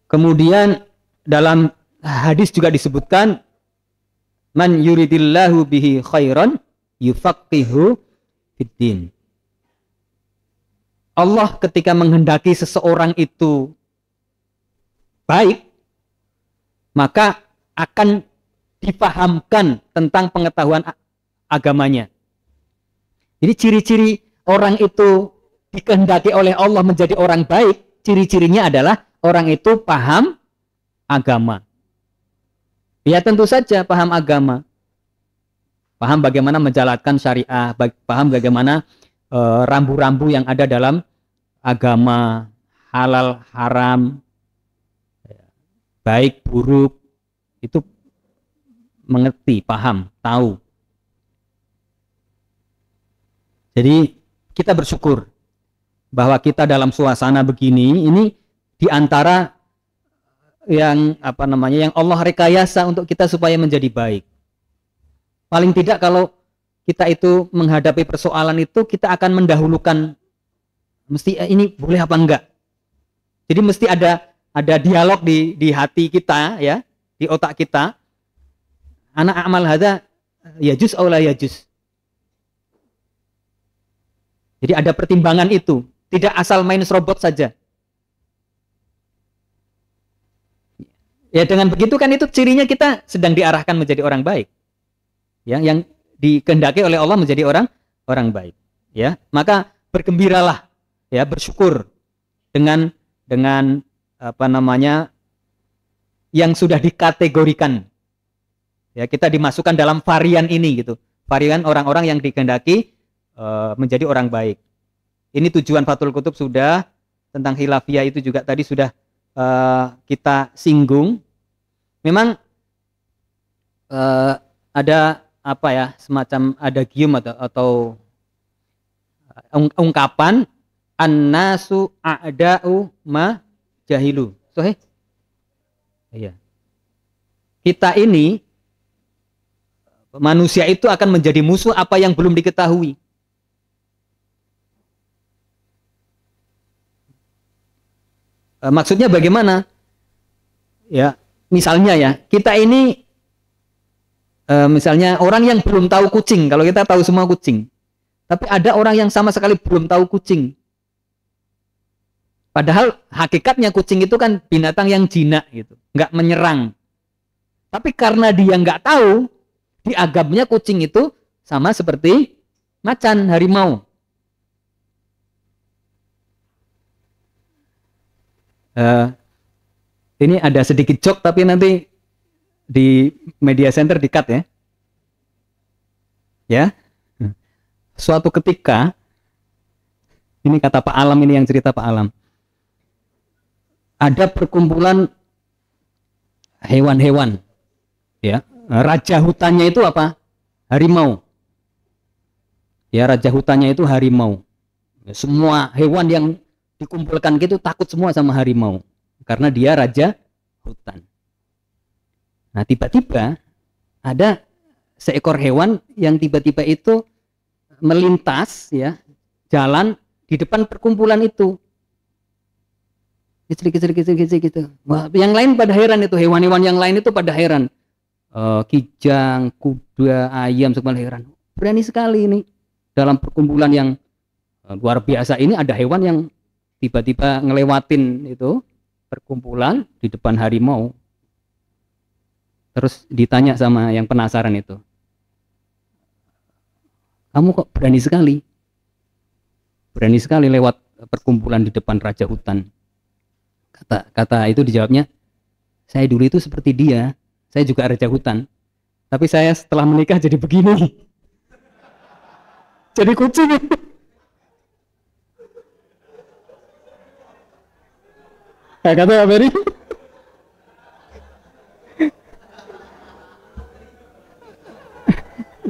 Kemudian dalam hadis juga disebutkan man yuridillahu bihi khairan yufaqihu fiddin. Allah ketika menghendaki seseorang itu baik, maka akan dipahamkan tentang pengetahuan agamanya. Jadi ciri-ciri orang itu dikehendaki oleh Allah menjadi orang baik, ciri-cirinya adalah orang itu paham agama. Ya tentu saja paham agama. Paham bagaimana menjalankan syariah, paham bagaimana rambu-rambu yang ada dalam agama, halal, haram, baik, buruk, itu mengerti, paham, tahu. Jadi kita bersyukur bahwa kita dalam suasana begini, ini diantara yang yang Allah rekayasa untuk kita supaya menjadi baik. Paling tidak kalau kita itu menghadapi persoalan itu, kita akan mendahulukan mesti ini boleh apa enggak. Jadi mesti ada dialog di hati kita, ya, di otak kita. Anak amal hadza yajuz aw la yajuz. Jadi ada pertimbangan itu, tidak asal main serobot saja. Ya dengan begitu kan itu cirinya kita sedang diarahkan menjadi orang baik. Ya, yang dikehendaki oleh Allah menjadi orang baik. Ya, maka bergembiralah, ya, bersyukur dengan yang sudah dikategorikan. Ya, kita dimasukkan dalam varian ini gitu. Varian orang-orang yang dikehendaki menjadi orang baik. Ini tujuan Fathul Qutub sudah, tentang khilafiyah itu juga tadi sudah kita singgung. Memang ada semacam adagium atau ungkapan an-nasu a'da'u ma jahilu. Sahih? Iya. Kita ini manusia itu akan menjadi musuh apa yang belum diketahui. Maksudnya bagaimana? Ya, misalnya ya, kita ini misalnya orang yang belum tahu kucing, kalau kita tahu semua kucing. Tapi ada orang yang sama sekali belum tahu kucing. Padahal hakikatnya kucing itu kan binatang yang jinak gitu, nggak menyerang. Tapi karena dia nggak tahu, dianggapnya kucing itu sama seperti macan, harimau. Ini ada sedikit joke tapi nanti di media center di-cut ya. Ya. Suatu ketika, ini kata Pak Alam, ini yang cerita Pak Alam. Ada perkumpulan hewan-hewan. Ya, raja hutannya itu apa? Harimau. Ya, raja hutannya itu harimau. Semua hewan yang dikumpulkan gitu takut semua sama harimau karena dia raja hutan. Nah, tiba-tiba ada seekor hewan yang tiba-tiba itu melintas, ya, jalan di depan perkumpulan itu. Kecil gitu. Wah, yang lain pada heran itu, hewan-hewan yang lain itu pada heran. Kijang, kuda, ayam semua heran. Berani sekali ini dalam perkumpulan yang luar biasa ini ada hewan yang tiba-tiba ngelewatin itu perkumpulan di depan harimau. Terus ditanya sama yang penasaran itu, kamu kok berani sekali? Berani sekali lewat perkumpulan di depan raja hutan. Kata itu dijawabnya, saya dulu itu seperti dia, saya juga raja hutan. Tapi saya setelah menikah jadi begini. Jadi kucing. Kata Pak Beri.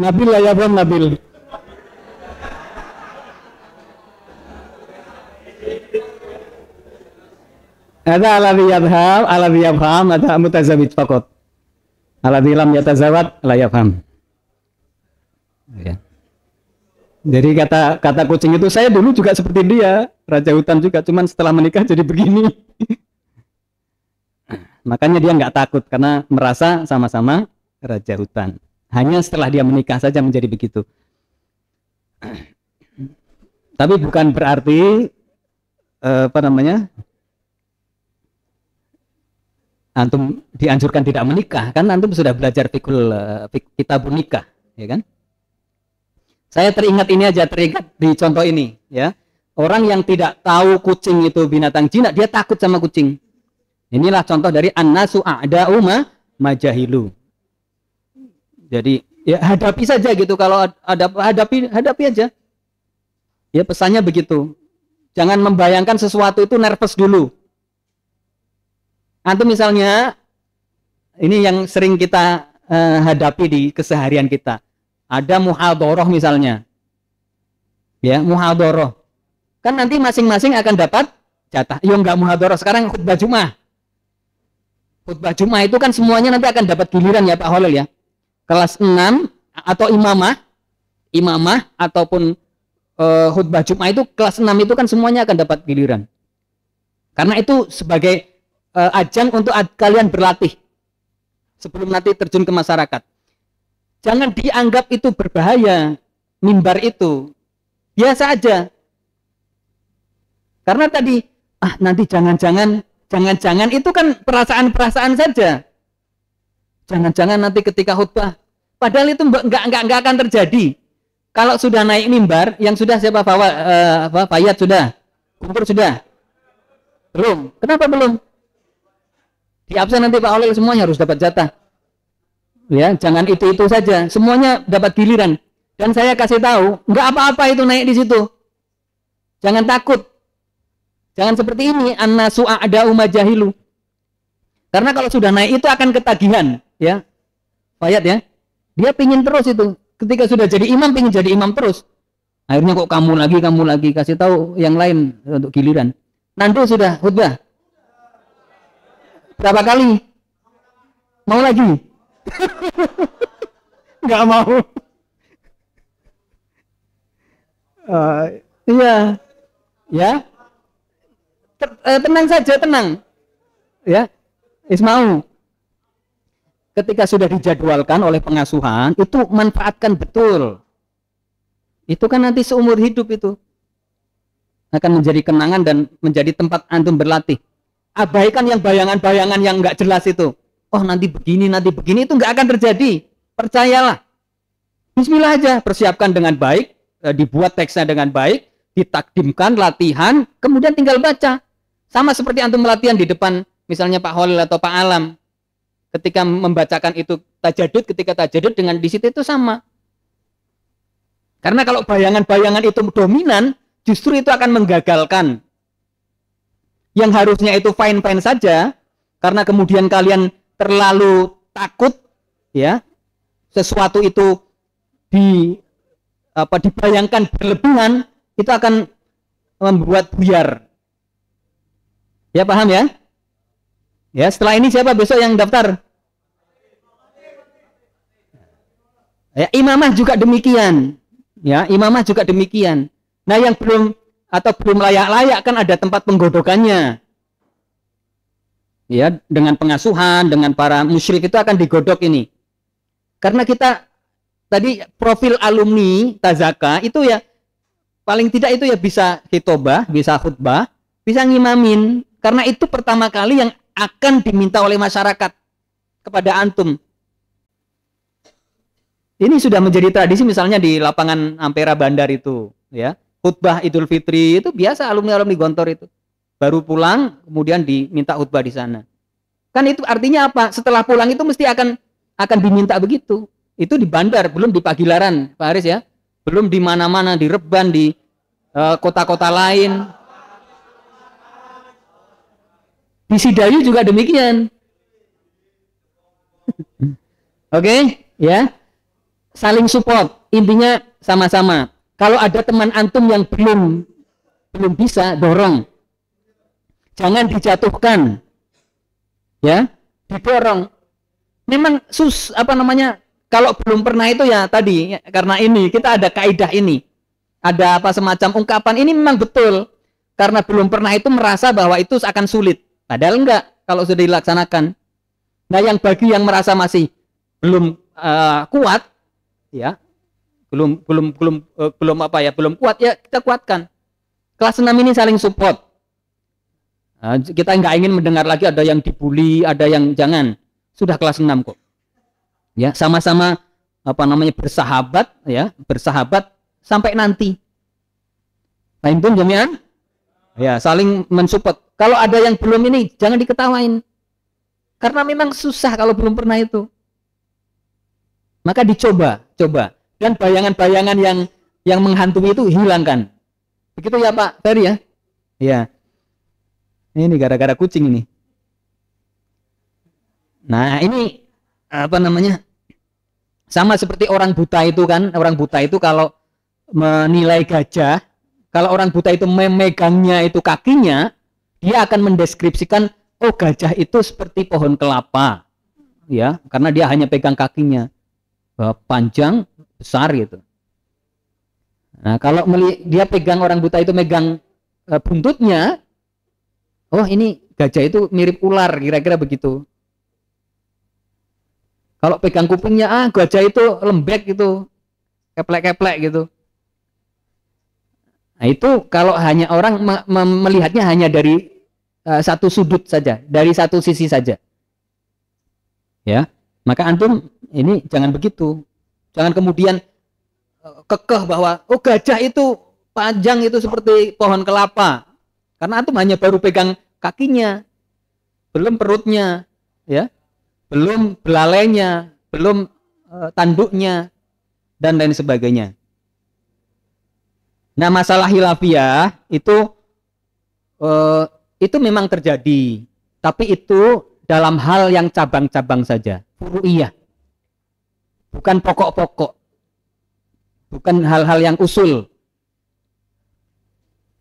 Nabil lah ya Bang, Nabil. Ada alladhi yafham, ada mutazawwij faqat. Alladhi lam yatazawwad la yafham. Ya. Jadi kata kucing itu, saya dulu juga seperti dia, raja hutan juga, cuman setelah menikah jadi begini. Makanya dia nggak takut karena merasa sama-sama raja hutan. Hanya setelah dia menikah saja menjadi begitu. Tapi bukan berarti antum dianjurkan tidak menikah, kan antum sudah belajar kitabun nikah, ya kan? Saya teringat di contoh ini, ya. Orang yang tidak tahu kucing itu binatang jinak, dia takut sama kucing. Inilah contoh dari annasu a'da'u majahilu. Jadi ya hadapi saja gitu, kalau ada hadapi aja. Ya pesannya begitu. Jangan membayangkan sesuatu itu nervous dulu. Antum misalnya, ini yang sering kita hadapi di keseharian kita. Ada muhadharah misalnya. Ya, muhadharah. Kan nanti masing-masing akan dapat jatah. Ya enggak muhadharah, sekarang khutbah Jumat. Khutbah Jumat itu kan semuanya nanti akan dapat giliran ya Pak Holil ya. Kelas 6 atau imamah ataupun khutbah Jumat itu kelas 6 itu kan semuanya akan dapat giliran. Karena itu sebagai ajang untuk kalian berlatih sebelum nanti terjun ke masyarakat. Jangan dianggap itu berbahaya, mimbar itu. Biasa aja. Karena tadi, nanti jangan-jangan itu kan perasaan-perasaan saja. Jangan-jangan nanti ketika khutbah, padahal itu enggak akan terjadi. Kalau sudah naik mimbar, yang sudah siapa Fayat sudah? Guntur sudah? Belum. Kenapa belum? Di absen nanti Pak Olil semuanya harus dapat jatah. Ya, jangan itu saja. Semuanya dapat giliran. Dan saya kasih tahu, enggak apa-apa itu naik di situ. Jangan takut. Jangan seperti ini, annasu a'da'u majahilu. Karena kalau sudah naik itu akan ketagihan, ya. Fayat ya. Dia pingin terus itu. Ketika sudah jadi imam, pingin jadi imam terus. Akhirnya kok kamu lagi kasih tahu yang lain untuk giliran. Nanti sudah khutbah. Berapa kali? Mau lagi? Nggak mau. Iya. Ya. Tenang saja, tenang. Ya. Ismau. Ketika sudah dijadwalkan oleh pengasuhan, itu manfaatkan betul. Itu kan nanti seumur hidup itu. Akan menjadi kenangan dan menjadi tempat antum berlatih. Abaikan yang bayangan-bayangan yang nggak jelas itu. Oh nanti begini itu nggak akan terjadi. Percayalah. Bismillah aja, persiapkan dengan baik, dibuat teksnya dengan baik, ditakdimkan, latihan, kemudian tinggal baca. Sama seperti antum latihan di depan misalnya Pak Holil atau Pak Alam. Ketika membacakan itu ketika tajadud dengan di situ itu sama. Karena kalau bayangan-bayangan itu dominan, justru itu akan menggagalkan. Yang harusnya itu fine-fine saja, karena kemudian kalian terlalu takut, ya, sesuatu itu dibayangkan berlebihan, itu akan membuat buyar. Ya paham ya? Ya setelah ini siapa besok yang daftar? Ya, imamah juga demikian. Ya, imamah juga demikian. Nah, yang belum layak-layak kan ada tempat penggodokannya. Ya, dengan pengasuhan, dengan para musyrik itu akan digodok ini. Karena kita tadi profil alumni Tazaka itu ya paling tidak itu ya bisa khitobah, bisa khutbah, bisa ngimamin. Karena itu pertama kali yang akan diminta oleh masyarakat kepada antum. Ini sudah menjadi tradisi misalnya di lapangan Ampera Bandar itu, ya. Khutbah Idul Fitri itu biasa alumni-alumni Gontor itu. Baru pulang kemudian diminta khutbah di sana. Kan itu artinya apa? Setelah pulang itu mesti akan diminta begitu. Itu di Bandar, belum di Pagilaran, Pak Haris ya. Belum di mana-mana, di Reban, di kota-kota lain. Di Sidayu juga demikian. Oke, ya. Saling support, intinya sama-sama. Kalau ada teman antum yang belum bisa, dorong. Jangan dijatuhkan. Ya, didorong. Memang kalau belum pernah itu ya tadi, karena ini kita ada kaidah ini. Ada semacam ungkapan ini memang betul. Karena belum pernah itu merasa bahwa itu akan sulit. Padahal enggak kalau sudah dilaksanakan. Nah, yang bagi yang merasa masih belum kuat, ya, belum kuat ya kita kuatkan. Kelas 6 ini saling support. Nah, kita nggak ingin mendengar lagi ada yang dibully, ada yang jangan. Sudah kelas 6 kok. Ya, sama-sama bersahabat, ya, bersahabat sampai nanti. Fahimtum jami'an? Ya, saling mensupport. Kalau ada yang belum ini, jangan diketawain. Karena memang susah kalau belum pernah itu. Maka dicoba, coba. Dan bayangan-bayangan yang menghantui itu hilangkan. Begitu ya Pak Ferry ya? Ya. Ini gara-gara kucing ini. Nah, ini apa namanya? Sama seperti orang buta itu kan. Orang buta itu kalau menilai gajah, kalau orang buta itu memegangnya itu kakinya, dia akan mendeskripsikan, oh gajah itu seperti pohon kelapa. Ya, karena dia hanya pegang kakinya. Panjang, besar gitu. Nah, kalau dia pegang, orang buta itu megang buntutnya, oh ini gajah itu mirip ular, kira-kira begitu. Kalau pegang kupingnya, gajah itu lembek gitu, keplek-keplek gitu. Nah, itu kalau hanya orang melihatnya hanya dari satu sudut saja, dari satu sisi saja. Ya, maka antum ini jangan begitu. Jangan kemudian kekeh bahwa oh gajah itu panjang itu seperti pohon kelapa. Karena antum hanya baru pegang kakinya, belum perutnya, ya. Belum belalainya, belum tanduknya dan lain sebagainya. Nah, masalah khilafiyah itu memang terjadi, tapi itu dalam hal yang cabang-cabang saja, furu'iyah. Bukan pokok-pokok. Bukan hal-hal yang usul.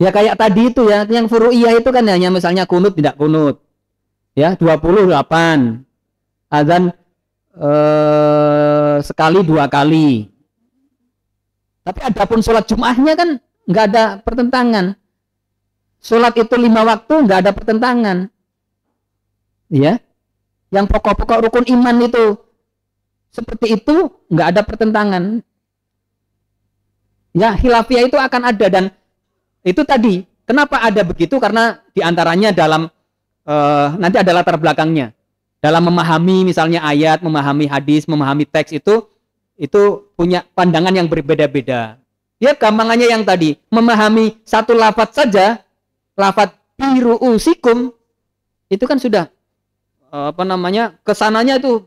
Ya kayak tadi itu ya, yang furu'iyah itu kan hanya misalnya kunut tidak kunut. Ya, 28. Azan sekali 2 kali. Tapi adapun sholat Jum'ahnya kan nggak ada pertentangan. Sholat itu 5 waktu nggak ada pertentangan. Ya, yang pokok-pokok rukun iman itu seperti itu nggak ada pertentangan. Ya, khilafiyah itu akan ada dan itu tadi. Kenapa ada begitu? Karena diantaranya dalam nanti ada latar belakangnya. Dalam memahami misalnya ayat, memahami hadis, memahami teks itu punya pandangan yang berbeda-beda. Ya gampangannya yang tadi, memahami satu lafaz saja, lafaz biru'usikum, itu kan sudah kesananya itu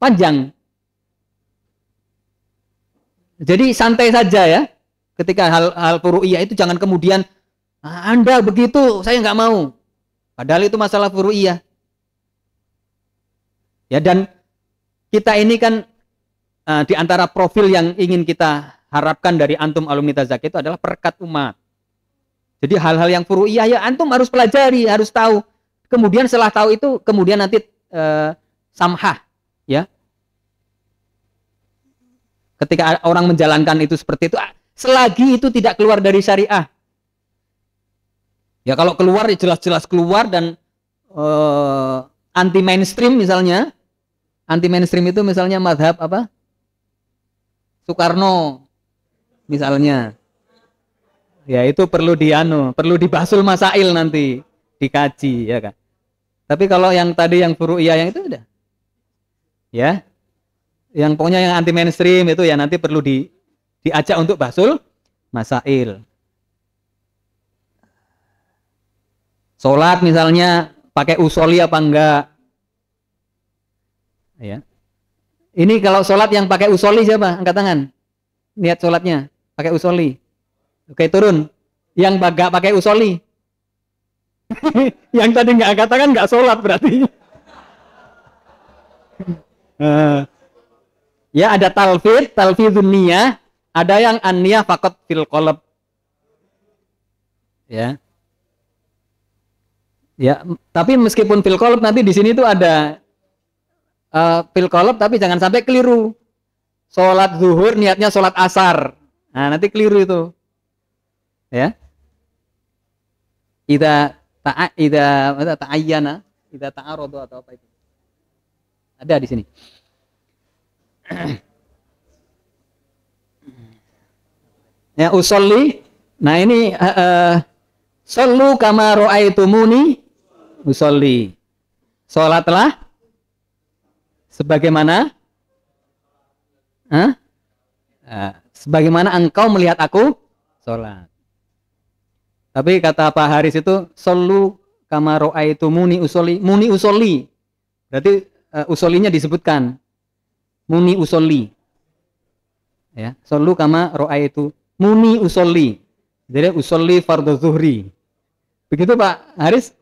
panjang. Jadi santai saja ya. Ketika hal furu'iyah itu jangan kemudian Anda begitu, saya nggak mau. Padahal itu masalah furu'iyah. Ya, dan kita ini kan di antara profil yang ingin kita harapkan dari antum alumni Tazakiyah itu adalah perekat umat. Jadi hal-hal yang furu'iyah ya antum harus pelajari, harus tahu. Kemudian setelah tahu itu kemudian nanti samhah, ya. Ketika orang menjalankan itu seperti itu, selagi itu tidak keluar dari syariah. Ya kalau keluar ya jelas-jelas keluar dan anti mainstream misalnya. Anti mainstream itu misalnya mazhab apa? Soekarno misalnya. Ya itu perlu perlu dibasul masail nanti, dikaji ya kan. Tapi kalau yang tadi yang furu'iyah yang itu udah. Ya. Yang pokoknya yang anti mainstream itu ya nanti perlu diajak untuk basul masail. Sholat misalnya pakai usoli apa enggak? Ya. Ini kalau sholat yang pakai usoli siapa? Angkat tangan. Niat sholatnya pakai usoli. Oke, turun. Yang enggak pakai usoli. Yang tadi enggak angkat tangan enggak sholat berarti. Ya ada talfidun niyah, ada yang an-niyah faqat fil qalb. Ya. Ya, tapi meskipun fil qalb nanti di sini tuh ada fil qalb tapi jangan sampai keliru. Salat zuhur niatnya salat asar. Nah, nanti keliru itu. Ya. Idza ta'ayyana, idza ta'arada atau apa itu. Ada di sini. Ya usolli. Nah ini sallu kama ra'aitumuni usolli. Salatlah sebagaimana sebagaimana engkau melihat aku sholat. Tapi kata Pak Haris itu solu kama ro'aitu muni usoli. Muni usoli. Berarti usolinya disebutkan. Muni usoli. Ya, solu kama ro'aitu muni usoli. Jadi usoli fardhu zuhri. Begitu Pak Haris?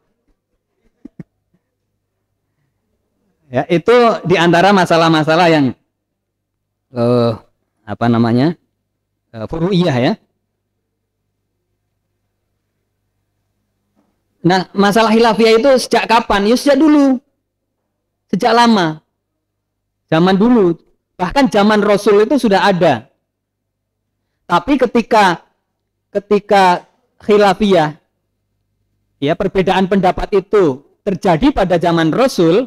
Ya, itu diantara masalah-masalah yang apa namanya? Furu'iyah ya. Nah, masalah khilafiyah itu sejak kapan? Ya sejak dulu. Sejak lama. Zaman dulu. Bahkan zaman Rasul itu sudah ada. Tapi ketika khilafiyah, ya perbedaan pendapat itu terjadi pada zaman Rasul,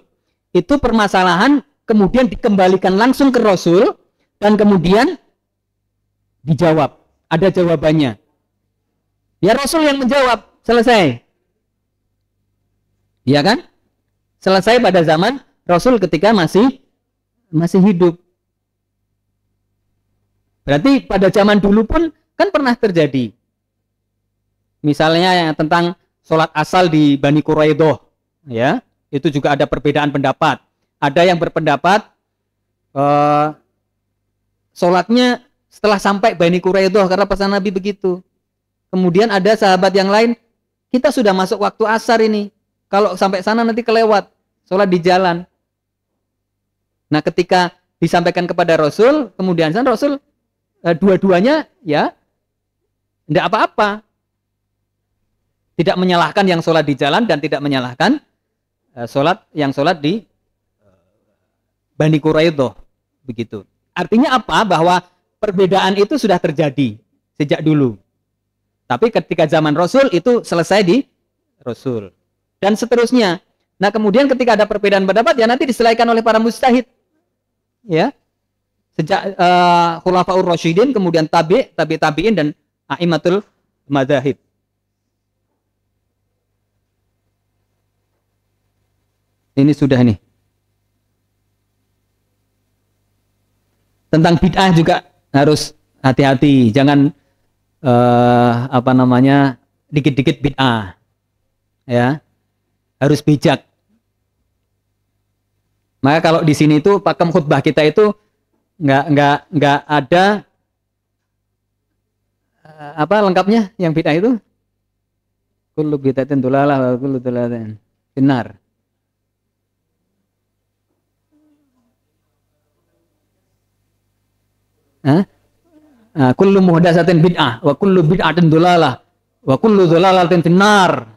itu permasalahan kemudian dikembalikan langsung ke Rasul dan kemudian dijawab. Ada jawabannya. Ya Rasul yang menjawab. Selesai. Iya kan? Selesai pada zaman Rasul ketika masih hidup. Berarti pada zaman dulu pun kan pernah terjadi. Misalnya yang tentang sholat asal di Bani Quraidah, ya, itu juga ada perbedaan pendapat. Ada yang berpendapat sholatnya setelah sampai Bani Quraidah karena pesan Nabi begitu. Kemudian ada sahabat yang lain, kita sudah masuk waktu asar ini. Kalau sampai sana nanti kelewat, sholat di jalan. Nah, ketika disampaikan kepada Rasul, kemudian Rasul dua-duanya ya tidak apa-apa. Tidak menyalahkan yang sholat di jalan dan tidak menyalahkan sholat di Bani Quraidah. Begitu. Artinya apa? Bahwa perbedaan itu sudah terjadi sejak dulu. Tapi ketika zaman Rasul itu selesai di Rasul. Dan seterusnya. Nah, kemudian ketika ada perbedaan pendapat ya nanti diselesaikan oleh para mujtahid. Ya. Sejak Khulafaur Rasyidin, kemudian tabi'in dan a'immatul madzahib. Ini sudah nih. Tentang bid'ah juga harus hati-hati, jangan dikit-dikit bid'ah. Ya. Harus bijak. Maka kalau di sini itu pakem khutbah kita itu nggak ada apa lengkapnya yang bid'ah itu? Kullu bid'atin dolalah wa kullu dolalatin finnar. Kullu muhdatsatin bid'ah wa kullu bid'atin dolalah wa kullu dolalatin finnar.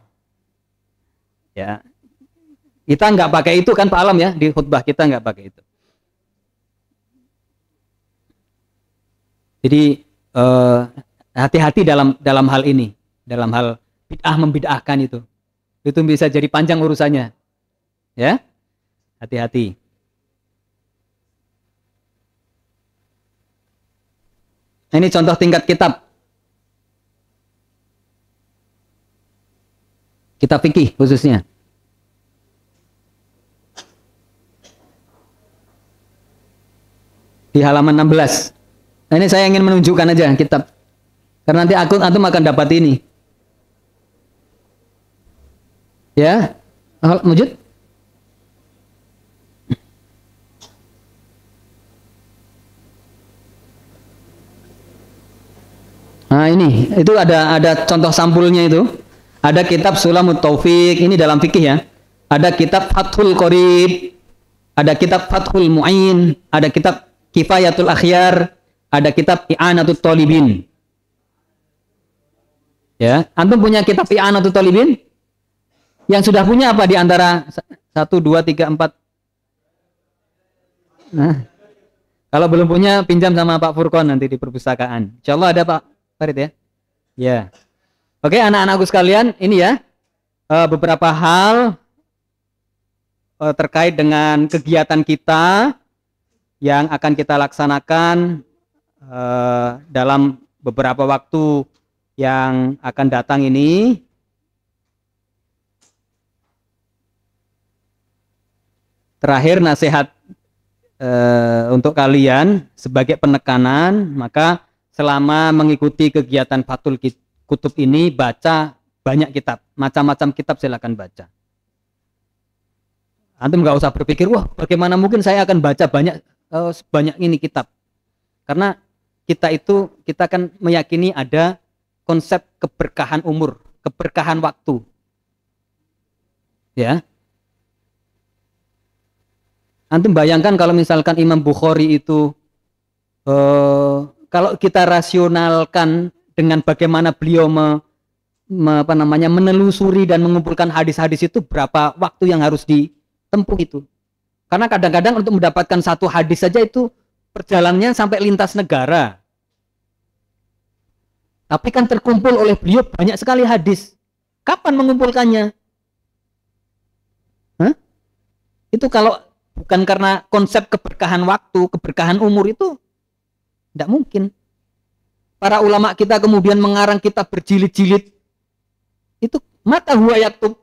Ya. Kita nggak pakai itu kan Pak Alam ya, di khutbah kita nggak pakai itu. Jadi hati-hati dalam hal ini, dalam hal bid'ah membid'ahkan itu bisa jadi panjang urusannya, ya, hati-hati. Ini contoh tingkat kitab fikih khususnya. Di halaman 16. Nah, ini saya ingin menunjukkan aja kitab. Karena nanti antum akan dapat ini. Ya. Wujud? Nah, ini. Itu ada contoh sampulnya itu. Ada kitab Sulamut Taufik, ini dalam fikih ya. Ada kitab Fathul Qorib, ada kitab Fathul Mu'in, ada kitab Kifayatul Akhyar, ada kitab I'anatul Talibin. Ya, antum punya kitab I'anatul Talibin? Yang sudah punya apa di antara 1 2 3 4? Nah, kalau belum punya pinjam sama Pak Furqon nanti di perpustakaan. Insyaallah ada Pak Farid ya. Ya. Oke, anak-anakku sekalian, ini ya beberapa hal terkait dengan kegiatan kita yang akan kita laksanakan dalam beberapa waktu yang akan datang ini. Terakhir nasihat untuk kalian sebagai penekanan, maka selama mengikuti kegiatan Fathul Kutub ini baca banyak kitab, macam-macam kitab silakan baca. Antum nggak usah berpikir, wah bagaimana mungkin saya akan baca banyak ini kitab. Karena kita kan meyakini ada konsep keberkahan umur, keberkahan waktu. Ya. Antum bayangkan kalau misalkan Imam Bukhari itu kalau kita rasionalkan dengan bagaimana beliau menelusuri dan mengumpulkan hadis-hadis itu, berapa waktu yang harus ditempuh itu. Karena kadang-kadang untuk mendapatkan satu hadis saja itu perjalanannya sampai lintas negara. Tapi kan terkumpul oleh beliau banyak sekali hadis. Kapan mengumpulkannya? Hah? Itu kalau bukan karena konsep keberkahan waktu, keberkahan umur itu tidak mungkin. Para ulama kita kemudian mengarang kitab berjilid-jilid. Itu mata huwa yaktub.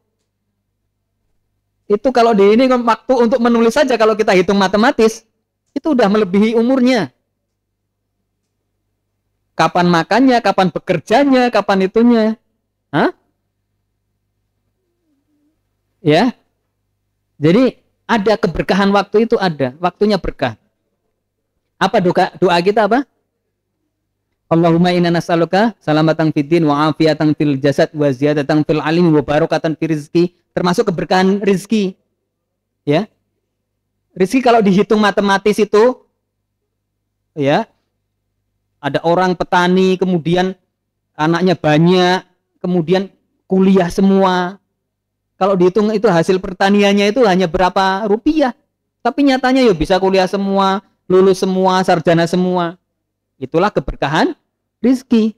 Itu kalau di ini waktu untuk menulis saja kalau kita hitung matematis itu udah melebihi umurnya. Kapan makannya, kapan bekerjanya, kapan itunya. Hah? Ya. Jadi ada keberkahan waktu itu ada, waktunya berkah. Apa doa kita apa? Allahumma inna nas'aluka salamatan fid din wa afiatan fil jasad wa ziyadatan fil ilmi wa barakatan fil rizki, termasuk keberkahan rizki. Ya. Rizki kalau dihitung matematis itu ya, ada orang petani kemudian anaknya banyak, kemudian kuliah semua. Kalau dihitung itu hasil pertaniannya itu hanya berapa rupiah. Tapi nyatanya ya bisa kuliah semua, lulus semua, sarjana semua. Itulah keberkahan rizki.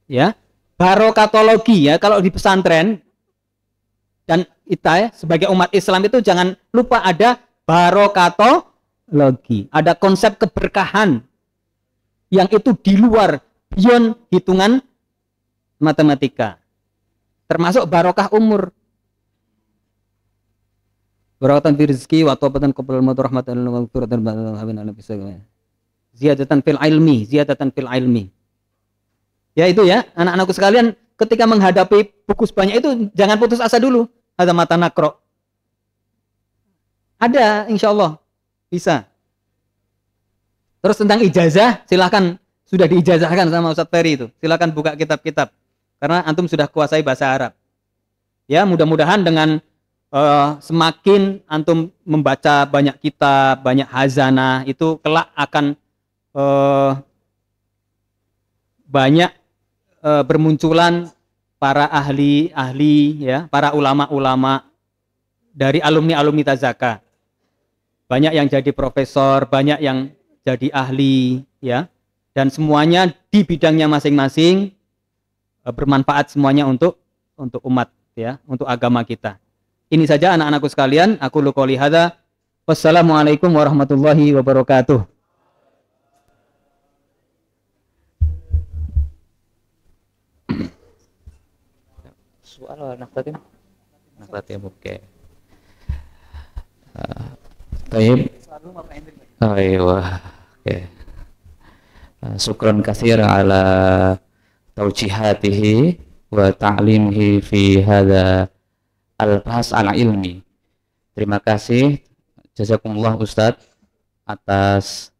Ya, barokatologi ya, kalau di pesantren dan kita ya, sebagai umat Islam itu jangan lupa ada barokatologi. Ada konsep keberkahan yang itu di luar, beyond hitungan matematika. Termasuk barokah umur. Barakatan fi rizki wa taubatan qabla al-maut rahmatan wa maghfiratan ba'da habin ala bisagah. Ziyadatan fil ilmi, ziyadatan fil ilmi. Ya itu ya, anak-anakku sekalian, ketika menghadapi buku sebanyak itu jangan putus asa dulu. Ada mata nakro. Ada insyaallah bisa. Terus tentang ijazah, silakan, sudah diijazahkan sama Ustadz Ferry itu. Silakan buka kitab-kitab. Karena antum sudah kuasai bahasa Arab. Ya, mudah-mudahan dengan semakin antum membaca banyak kitab, banyak hazanah, itu kelak akan banyak bermunculan para ahli-ahli, ya, para ulama-ulama dari alumni-alumni Tazaka. Banyak yang jadi profesor, banyak yang jadi ahli, ya, dan semuanya di bidangnya masing-masing. Bermanfaat semuanya untuk umat, ya, untuk agama kita. Ini saja anak-anakku sekalian, aku qouli hadza. Wassalamualaikum warahmatullahi wabarakatuh. Soal naktatim. Naktatim oke. Baik. Aywa. Oke. Syukran katsir ala tawjihatihi wa ta'limihi fi hadza al-bahs al-ilmi. Terima kasih jazakumullah Ustadz atas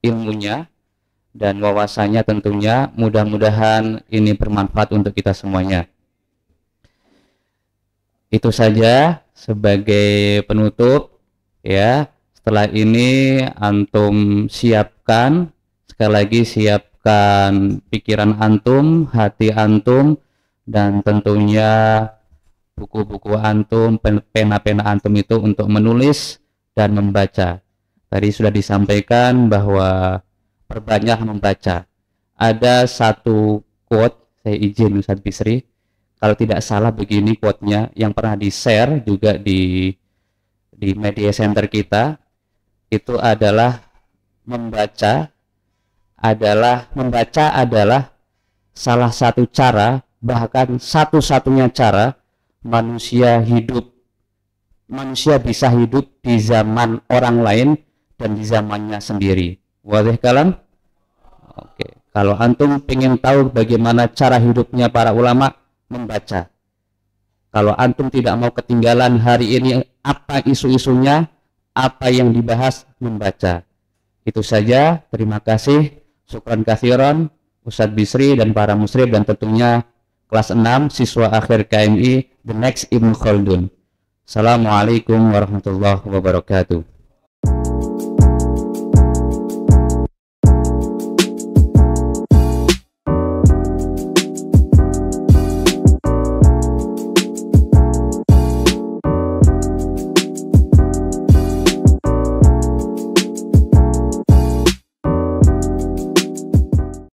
ilmunya dan wawasannya, tentunya mudah-mudahan ini bermanfaat untuk kita semuanya. Itu saja sebagai penutup, ya. Setelah ini antum siapkan, sekali lagi siapkan pikiran antum, hati antum, dan tentunya buku-buku antum, pena-pena antum itu untuk menulis dan membaca. Tadi sudah disampaikan bahwa perbanyak membaca. Ada satu quote, saya izin Ustadz Bisri, kalau tidak salah begini quote-nya, yang pernah di-share juga di media center kita, itu adalah membaca adalah salah satu cara, bahkan satu-satunya cara manusia bisa hidup di zaman orang lain dan di zamannya sendiri. Wadih kalam. Oke. Kalau antum pengen tahu bagaimana cara hidupnya para ulama, membaca. Kalau antum tidak mau ketinggalan hari ini apa isu-isunya, apa yang dibahas, membaca. Itu saja. Terima kasih. Syukran katsiran Ustadz Bisri dan para musyrif dan tentunya kelas 6 siswa akhir KMI The Next Ibnu Khaldun. Assalamualaikum warahmatullahi wabarakatuh.